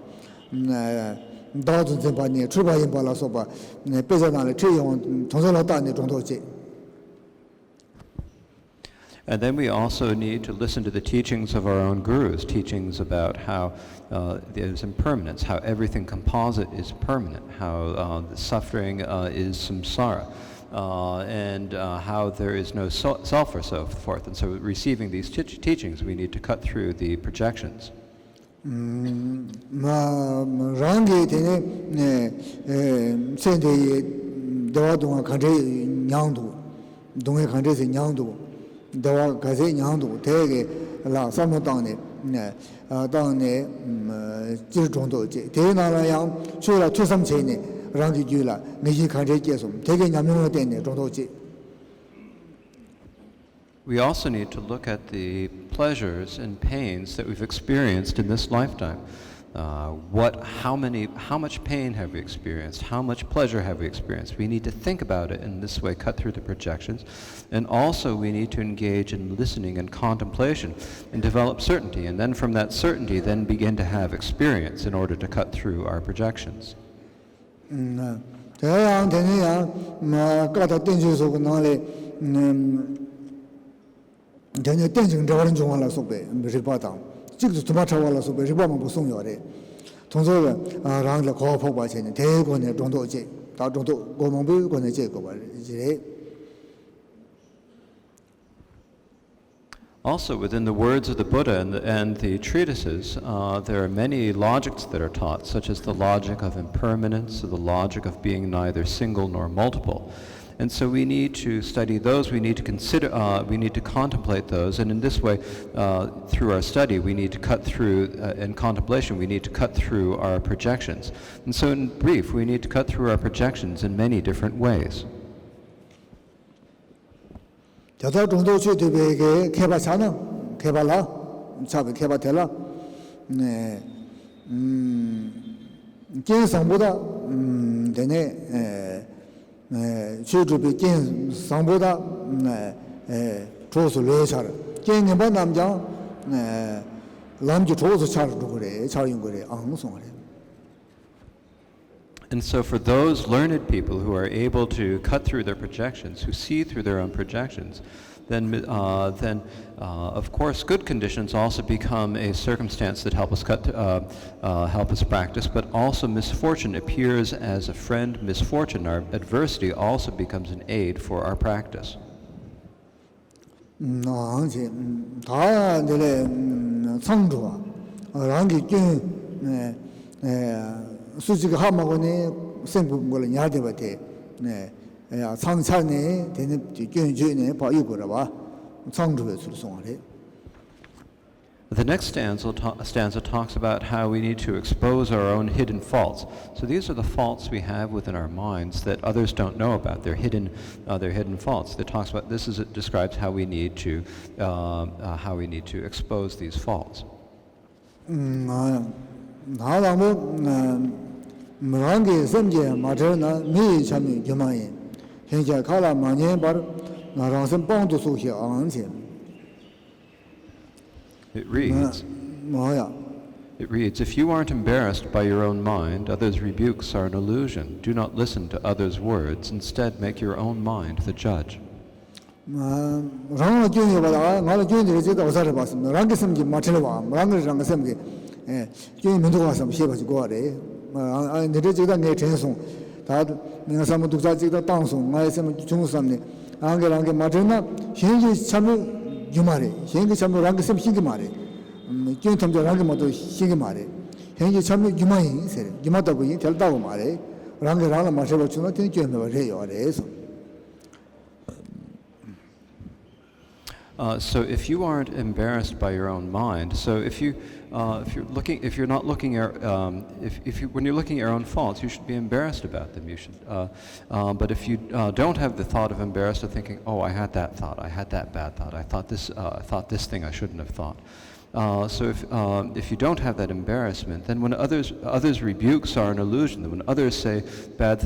A: 다도 전반에 출바 임바라서 봐 배전하는 최용 정설로 단의 정도지.
B: And then we also need to listen to the teachings of our own gurus, teachings about how there's impermanence, how everything composite is permanent, how the suffering is samsara, and how there is no self or so forth. And so receiving these teachings, we need to cut through the projections.
A: 랑게 되네 세대의 대화동화 간제 냥도 동해 간제세 냥도 대화 가세 냥도 대게 라 삼모당네 당네 질 정도지 대나라양 주라 최삼체네 랑게 주라 내지 간제 계속 대게 냐명을 되네 정도지.
B: We also need to look at the pleasures and pains that we've experienced in this lifetime. How much pain have we experienced? How much pleasure have we experienced? We need to think about it in this way, cut through the projections. And also we need to engage in listening and contemplation and develop certainty. And then from that certainty, then begin to have experience in order to cut through our projections.
A: 전에 땡징 저런 종알라 속에 리바당 직도 도마차와라 속에 리바만 보송요래 동서가 랑을 거포 봐체는 대권의 정도지 다 정도 고몽부권의 제거 봐 이제.
B: Also, within the words of the Buddha and the treatises, there are many logics that are taught, such as the logic of impermanence, or the logic of being neither single nor multiple. And so we need to study those, we need to consider, we need to contemplate those, and in this way, through our study, we need to cut through, in contemplation, we need to cut through our projections. And so in brief, we need to cut through our projections in many different ways.
A: 저도 정도 주되게 개발하나 개발라 차베 개발텔라 네 계산보다 되네 주주비 계산보다 조수 레샤르 계년반 남자 남주 조수 차르도 그래 차인 그래 앙송하래.
B: And so for those learned people who are able to cut through their projections, who see through their own projections, then of course good conditions also become a circumstance that help us help us practice, but also misfortune appears as a friend. Misfortune, our adversity, also becomes an aid for our practice.
A: 다 내래 상주와 랑기 수지가 하마고네 생부분을 야대바테 네 상찬에 되는 견주네 바이고라 봐 상주에 술송하래.
B: The next stanza talks about how we need to expose our own hidden faults. So these are the faults we have within our minds that others don't know about. They're hidden faults. It describes how we need to expose these faults.
A: 나라고 뭐랑게 섬제 마저나 미 참이 교만이 현재 칼라 많이 bar 나랑선 뻥도 소시 안세
B: It reads,
A: 뭐야
B: if you aren't embarrassed by your own mind, others' rebukes are an illusion. Do not listen to others' words. Instead, make your own mind the judge.
A: 랑어 교인이 봐라 나를 교인들이 제가 어사를 봤습니다. 랑게 섬지 마치려 봐. 랑을 랑게 섬게 교인 면도가 와서 시해가지고 하래. 내려 제가 내 전송 다 내가 사람 독자 제가 방송 나의 섬 중국사람네 랑게 마치나 현지 참을 유말에 현지 참을 랑게 섬 신기 말에 교인 탐자 랑게 모두 신기 말에 현지 참을 유만이 세래. 유마다고 이 될다고 말해. 랑게 마셔 주나 되는 교인 해요. 그래서
B: So if you aren't embarrassed by your own mind, so if you're not looking at, when you're looking at your own faults, you should be embarrassed about them. You should, but if you don't have the thought of embarrassed, of thinking, oh, I had that thought, I had that bad thought, I thought this thing I shouldn't have thought. So if you don't have that embarrassment, then when others' rebukes are an illusion, then when others say bad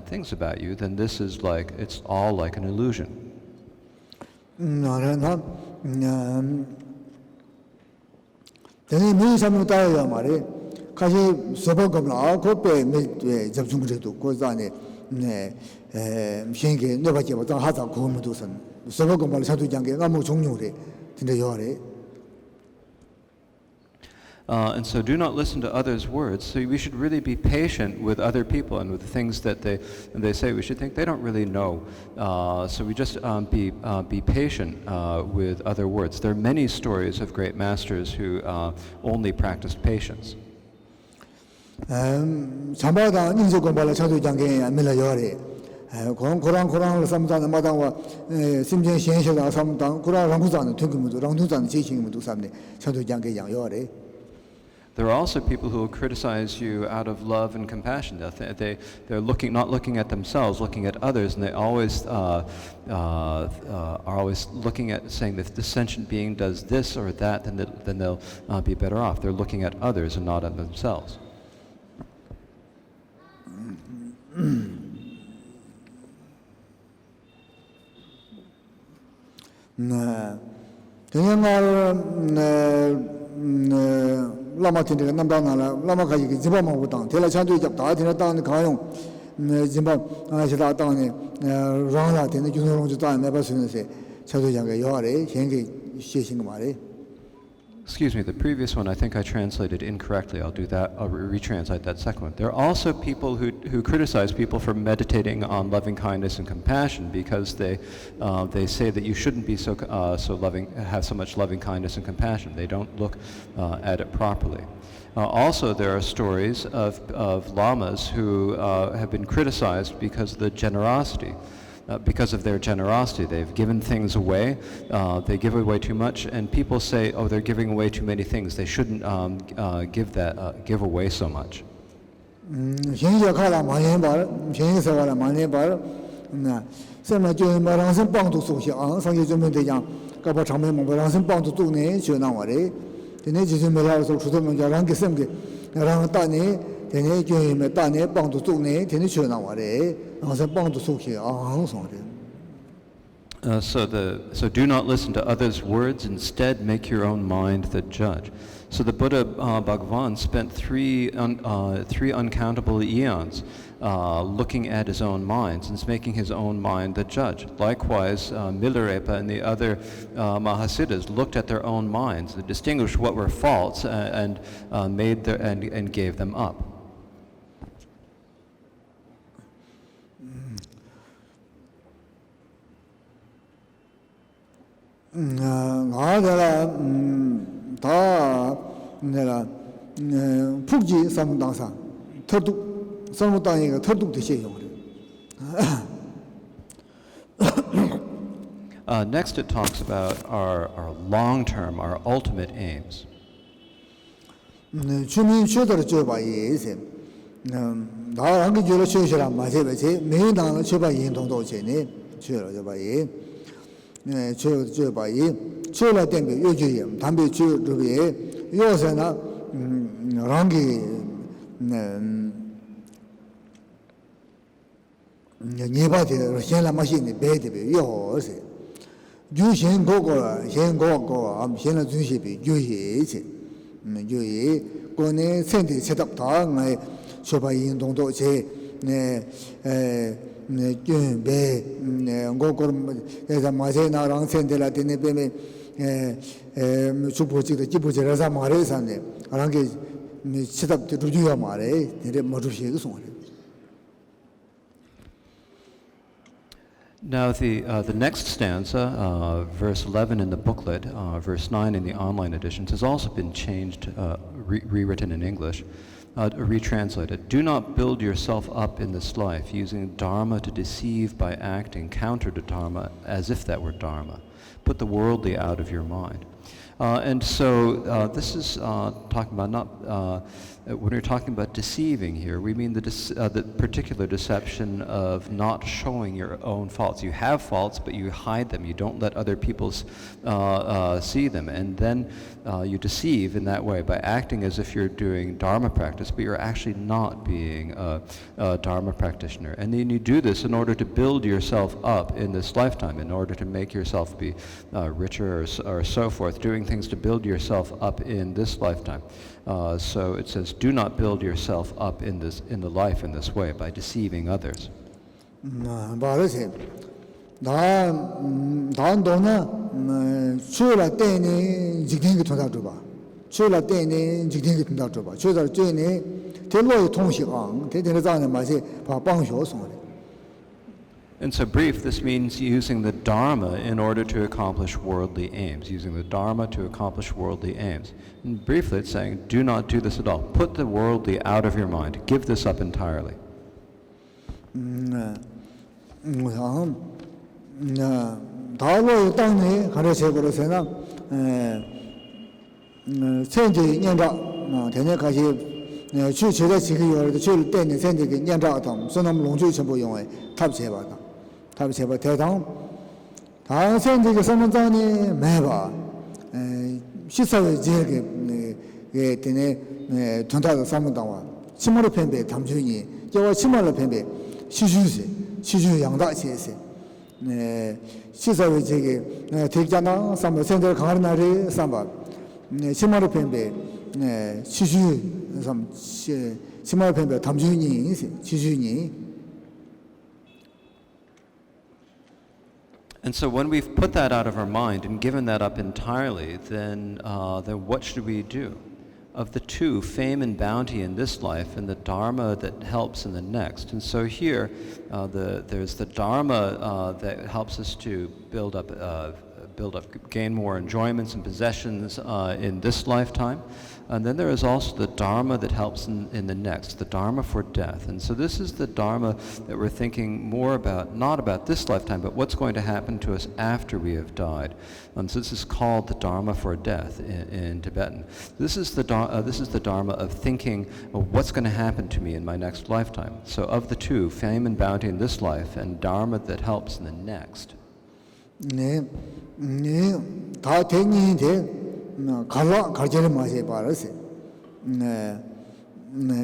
B: things about you, then this is like it's all like an illusion.
A: 나는 대니 미사무 따야 말이 가시 서버겁나 고배 매 접중그래도 고자네 신게 내가지 보다 하자 고무도선 서버겁을 사도 장게 아무 종류래 근데 요래
B: And so do not listen to others' words. So we should really be patient with other people and with the things that they say. We should think they don't really know. So we just be patient with other words. There are many stories of great masters who only practiced patience.
A: 참바다 인조공발을 차도 장게 밀려 요래 고랑을 삼자는 마당과 심정 현실을 삼당 고랑 랑구자는 등금도 랑두자는 제신금도 삼네 차도 장게 양 요래
B: There are also people who will criticize you out of love and compassion. They're not looking at themselves, looking at others, and they always are always looking at saying that if this sentient being does this or that, then they'll be better off. They're looking at others and not at themselves.
A: 라마틴데 남다나라 라마가지 지바마고 땅 대라 찬도 잡다 되는 땅 가용 지바 아시다 땅에 라라 되는 주노롱주 땅에 매버스는세 차도장가 요아래 현게 시신 거 말해
B: Excuse me, the previous one I think I translated incorrectly. I'll do that. I'll retranslate that second one. There are also people who criticize people for meditating on loving kindness and compassion because they say that you shouldn't be so loving, have so much loving kindness and compassion. They don't look at it properly. Also, there are stories of lamas who have been criticized because of the generosity. Because of their generosity, they've given things away. They give away too much, and people say, "Oh, they're giving away too many things. They shouldn't give away so much." So do not listen to others' words. Instead, make your own mind the judge. So the Buddha Bhagavan spent three uncountable eons looking at his own minds and making his own mind the judge. Likewise, Milarepa and the other Mahasiddhas looked at their own minds and distinguished what were faults and gave them up.
A: 북지 삼당사 터둑 삼당이가 터둑도 시해요.
B: Next it talks about our long-term, our ultimate aims.
A: 주민 최대로 줘봐 예세. 나랑 그 줘로 쉬시라 마세베세 매당을 줘봐 인동도 제네 줘로 줘봐 예. 네, 줘봐 예. 줘라 땡게 요주예. 담배 줘로에 요새나 랑기 예바데 현라 마시니 베데 요새 유신 고고라 현 고고 암 현라 주시비 유예지 유예 고네 센디 세답다 나의 쇼바인 동도 제네 네 고고 에자 마제나랑 센데라 데네 베메 주보지도 기부제라서 말해서네 아랑게 세답도 루주야 말해 내래 모두시게 송을.
B: Now the next stanza, verse 11 in the booklet, verse 9 in the online editions, has also been changed, rewritten in English, retranslated. Do not build yourself up in this life, using dharma to deceive by acting counter to dharma, as if that were dharma. Put the worldly out of your mind. And so this is talking about not, when we're talking about deceiving here, we mean the particular deception of not showing your own faults. You have faults, but you hide them. You don't let other people see them. And then you deceive in that way by acting as if you're doing Dharma practice, but you're actually not being a Dharma practitioner. And then you do this in order to build yourself up in this lifetime, in order to make yourself be richer or so forth, doing things to build yourself up in this lifetime. So it says, do not build yourself up in the life in this way by deceiving others. And so brief, this means using the Dharma in order to accomplish worldly aims, using the Dharma to accomplish worldly aims. And briefly, it's saying, do not do this at all. Put the worldly out of your mind. Give this up entirely.
A: 탑세바 대당 당선되게 선언장이 매바 시사회 지역에 예 되네 전달의 상문당와 침몰의 편배 담주인이 저와 침몰의 편배 시주 양다시에세 네 시사회 지역에 대장나 상무 센터 강하는 날에 상바 네 침몰의 편배 네 시주 상 침몰의 편배 담주인이 시주인이.
B: And so when we've put that out of our mind and given that up entirely, then what should we do? Of the two, fame and bounty in this life and the Dharma that helps in the next. And so here, there's the Dharma that helps us to build up, gain more enjoyments and possessions in this lifetime. And then there is also the Dharma that helps in the next, the Dharma for death. And so this is the Dharma that we're thinking more about, not about this lifetime, but what's going to happen to us after we have died. And so this is called the Dharma for death in Tibetan. This is the Dharma of thinking, what's going to happen to me in my next lifetime. So of the two, fame and bounty in this life and Dharma that helps in the next.
A: 갈라 가르치는 맛이 바라세. 네,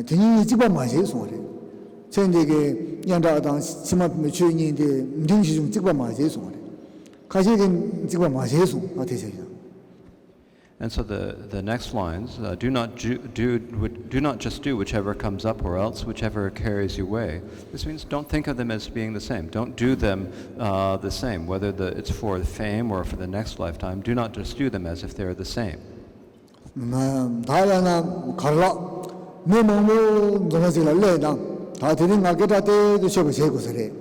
A: 등이 집어 맛이 소리. 전에게 연다당 심한 주인인데 등시 좀 집어 맛이 소리. 가시긴 집어 맛이 소 어때요?
B: And so the next lines, do not just do whichever comes up or else whichever carries you away. This means don't think of them as being the same. Don't do them the same, whether it's for fame or for the next lifetime. Do not just do them as if they're the same.
A: 다야나 갈라 뭐뭐 너네들 레다 다 드린 가게다데 저거 제고서래.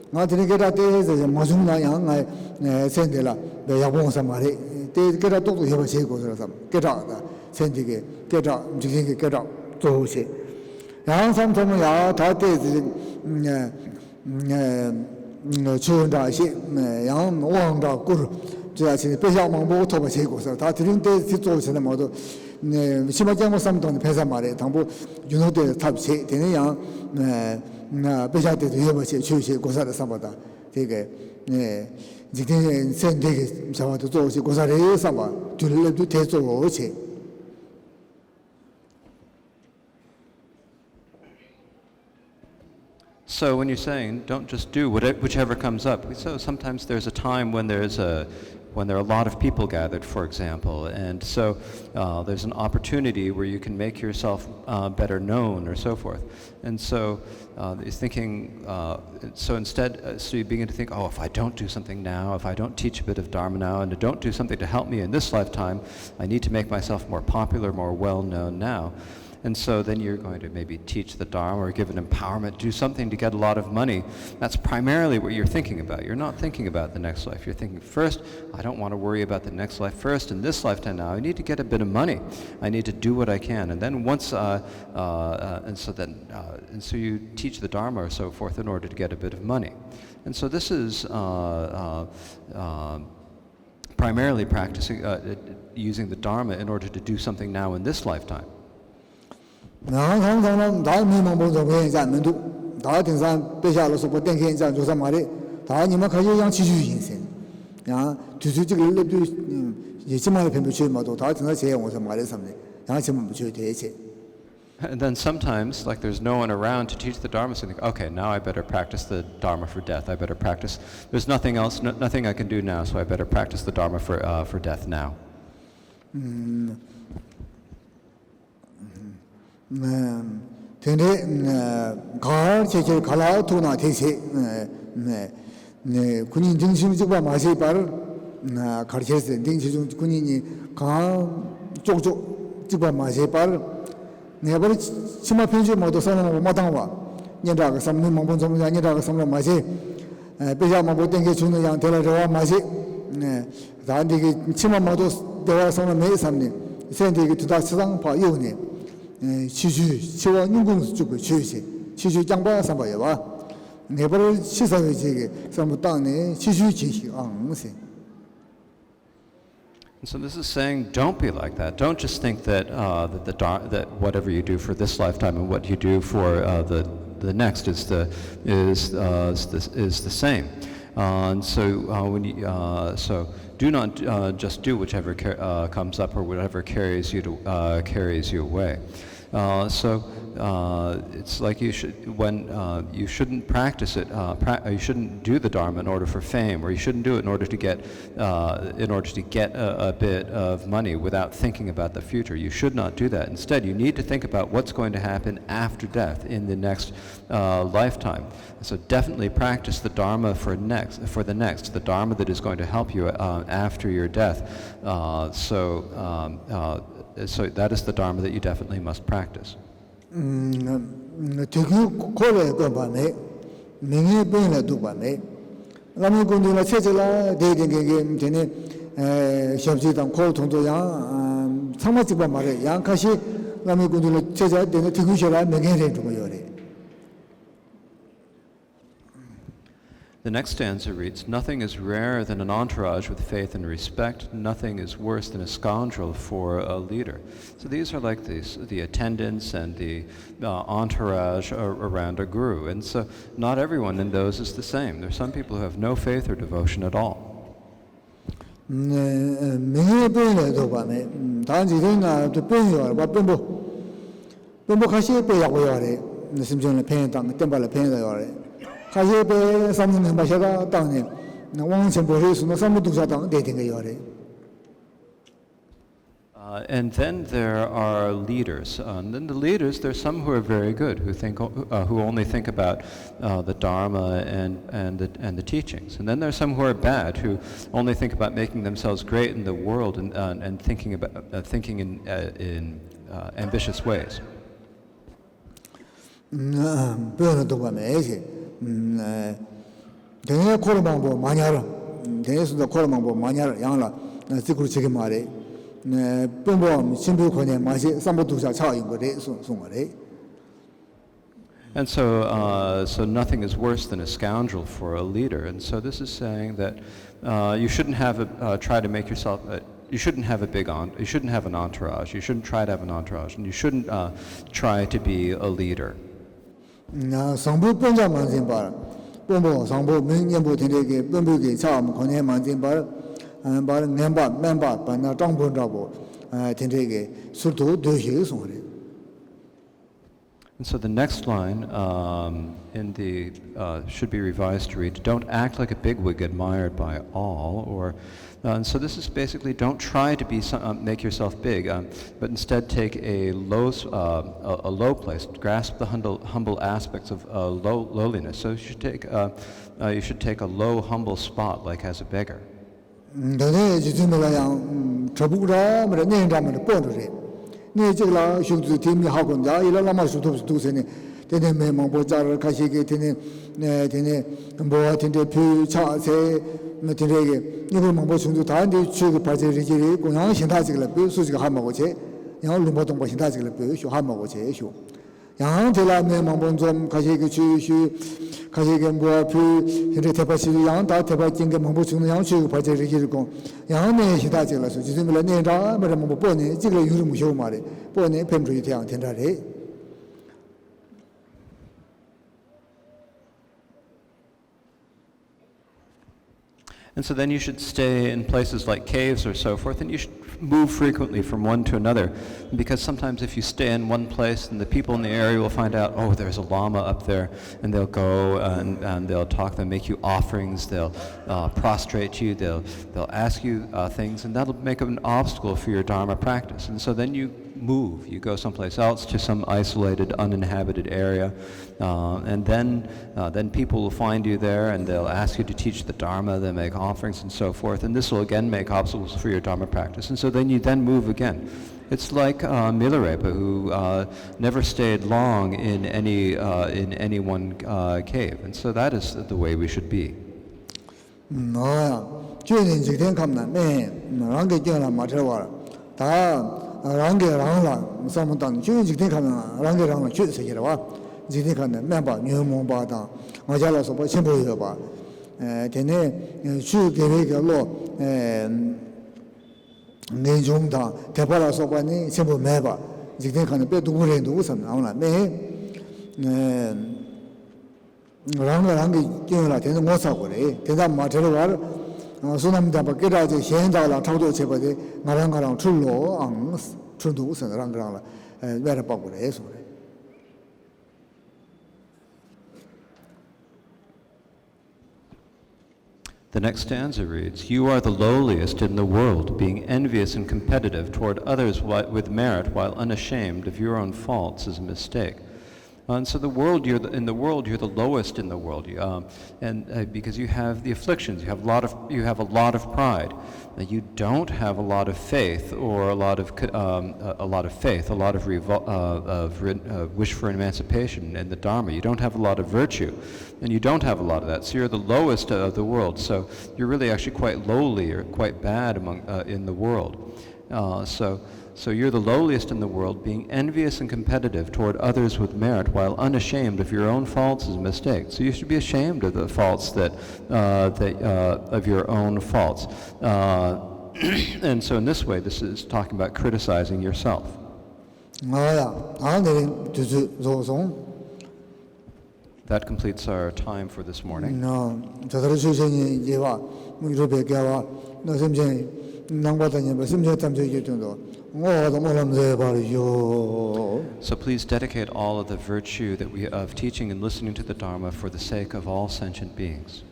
A: 나 드린 게다데 저 마중나 양아 센데라 야봉사 말이 te kera to yeba che ko sara sam kera da sendi ge kera jigin ge kera to che yang sam sam ya ta te chu da shi yang wang da gu zhe chi be xiao mang bo to ba che ko sara ta drin te ti zo che na mo do shima jiang mo sam dong de sa ma le dang bo yun ho de ta che de ne yang na be xia de yeba che chu che ko sara sam ba da te ge 지금 센데게 잡아도 또 고사래 삼아 둘레도 대조 오체
B: so when you're saying don't just do whichever comes up, so sometimes there's a time when there are a lot of people gathered, for example, and so there's an opportunity where you can make yourself better known or so forth. And so he's thinking, so instead, so you begin to think, oh, if I don't do something now, if I don't teach a bit of Dharma now, and I don't do something to help me in this lifetime, I need to make myself more popular, more well-known now. And so then you're going to maybe teach the Dharma or give an empowerment, do something to get a lot of money. That's primarily what you're thinking about. You're not thinking about the next life. You're thinking, first, I don't want to worry about the next life. First, in this lifetime now, I need to get a bit of money. I need to do what I can. And then once, and so you teach the Dharma or so forth in order to get a bit of money. And so this is primarily practicing, using the Dharma in order to do something now in this lifetime.
A: 다 미망봉 회의자 면도 다 등산 배샤로서 보던 현장 조사 말에 다 니마 가지고 양 지주 인생 야 주주직을 lep도 예지만의 변부치마도 다 등산 제용에서 말해 삼네 양 지금 부처 대체.
B: And then sometimes, like there's no one around to teach the Dharma, so you think, okay, now I better practice the Dharma for death. I better practice. There's nothing else, nothing I can do now, so I better practice the Dharma for death now.
A: 근데 가을 제철 갈아 도나 대세 군인 등심지가 마시 바를 가르쳤어요. 등심 군인이 가 쪽쪽 지가 마시 바를 내가 치마 편지 모두 사는 마당와 년다가 삼는 망본 좀 년다가 삼는 마시 배자만 못 된게 주는 양 데려와 마시 다한테 치마 모두 데려와 삼는 매 삼는 세한테 두다 시장 봐 요네 지주 지와 인공 쪽을 주시 지주 장바 삼바여와 내버를 시사회 지게 삼부 땅에 지주 지시 ang세.
B: And so this is saying, don't be like that. Don't just think that that whatever you do for this lifetime and what you do for the next is the same. And so when you so do not just do whichever comes up or whatever carries you away. So it's like you shouldn't practice it. You shouldn't do the Dharma in order for fame, or you shouldn't do it in order to get a bit of money without thinking about the future. You should not do that. Instead, you need to think about what's going to happen after death in the next lifetime. So definitely practice the Dharma for the next, the Dharma that is going to help you after your death. So that is the Dharma that you definitely must practice.
A: 되게 고래 거 봐네. 명예 변에 두 봐네. 라면 군들라 체질라 대대게 되네. 샵지당 고통도야 상마지 봐 말에 양카시 라면 군들라 체자 되네 되고셔라 명예를 두고 요래.
B: The next stanza reads, nothing is rarer than an entourage with faith and respect. Nothing is worse than a scoundrel for a leader. So these are like the attendants and the entourage around a guru. And so not everyone in those is the same. There are some people who have no faith or devotion at all.
A: 명예변에도 봐네. 단지는 또 변이와 변보 가시 빼야고요래. 심지어는 변당 땜발에 변이다요래. 가시에 삼는 바샤가 땅에 왕천보회수는 삼부두사당 대등의 요래.
B: And then there are leaders. And then the leaders, there's some who are very good, who only think about the Dharma and the teachings. And then there are some who are bad, who only think about making themselves great in the world and thinking in ambitious ways.
A: 변화도 보면 대내 코로방보 많이 알아. 대내수도 코로방보 많이 알아. 양라 지구로 지게 말해. 변보 신부권에 맛이 삼보두사 차인 거래 송거래.
B: And so nothing is worse than a scoundrel for a leader. And so this is saying that you shouldn't try to make yourself. You shouldn't have you shouldn't have an entourage. You shouldn't try to have an entourage, and you shouldn't try to be a leader.
A: 상부 변자 만진 바 변보 상부 명년부 되게 변부게 참 권해 만진 바 바는 멤버 반나 정본자고 되게 술도 되게 송래.
B: And so the next line in the should be revised to read, don't act like a bigwig admired by all, or and so this is basically don't try to be make yourself big, but instead take a low place, grasp the humble aspects of lowliness. So you should take a low, humble spot, like as a beggar.
A: 근데 지금 그냥 저부라 뭐 내다면 뻔해. 네 제가 쇼도 팀이 하고 자 이러라마 쇼도 두세네. 되네 매만 보자를 가시게 되네. 네 되네 뭐 되네 표차세 뭐 되게 이거만 보셔도 다한테 주고 바지리지 그냥 신다지를 배수지가 하마고 제. 양 루모동 보 신다지를 배수 하마고 제 쇼. 양 제라메 망본좀 가시게 주시 가시게 뭐 이렇게 대파시 양다 대파진 게 망보 주는 양 주고 바지리지 고 양네 신다지라서 지금 내다 뭐 뻔해 지금 유를 무셔 말에 뻔해 뱀주의 대양 된다래.
B: And so then you should stay in places like caves or so forth, and you should move frequently from one to another. Because sometimes if you stay in one place, then the people in the area will find out, oh, there's a lama up there, and they'll go and they'll talk, they'll make you offerings, they'll prostrate you, they'll ask you things, and that'll make an obstacle for your Dharma practice. And so then you move, you go someplace else to some isolated, uninhabited area, and then people will find you there, and they'll ask you to teach the Dharma, they'll make offerings and so forth, and this will again make obstacles for your Dharma practice. And so then you move again. It's like Milarepa, who never stayed long in any one cave, and so that is the way we should be.
A: 주인 지금 감나 매 랑게 겨나 마트와 다 랑게 랑라 사무단 주인 지금 감나 랑게 랑라 주세기라와 지금 감나 매바 녀몽바다 어자라서 뭐 신보여 봐 되네 주 계획으로 내종다 대파라서 봐니 신보 매바 지금 감나 빼두고래 누구선 나오나 매 랑게 겨나 되는 못 사고 그래 대단 마트와 소남다 밖에라지 현자라 타도 제거데 나랑가랑 출로 안 출도 선랑가랑 왜라 바고래 해서 그래.
B: The next stanza reads, you are the lowliest in the world, being envious and competitive toward others with merit while unashamed of your own faults is a mistake. And so you're the lowest in the world, because you have the afflictions, you have a lot of pride. You don't have a lot of faith, or a lot of wish for emancipation in the Dharma. You don't have a lot of virtue, and you don't have a lot of that. So you're the lowest of the world. So you're really actually quite lowly or quite bad in the world. So you're the lowliest in the world, being envious and competitive toward others with merit, while unashamed of your own faults is a mistake. So you should be ashamed of the faults of your own faults. And so in this way, this is talking about criticizing yourself. That completes our time for this morning. So please dedicate all of the virtue of teaching and listening to the Dharma for the sake of all sentient beings.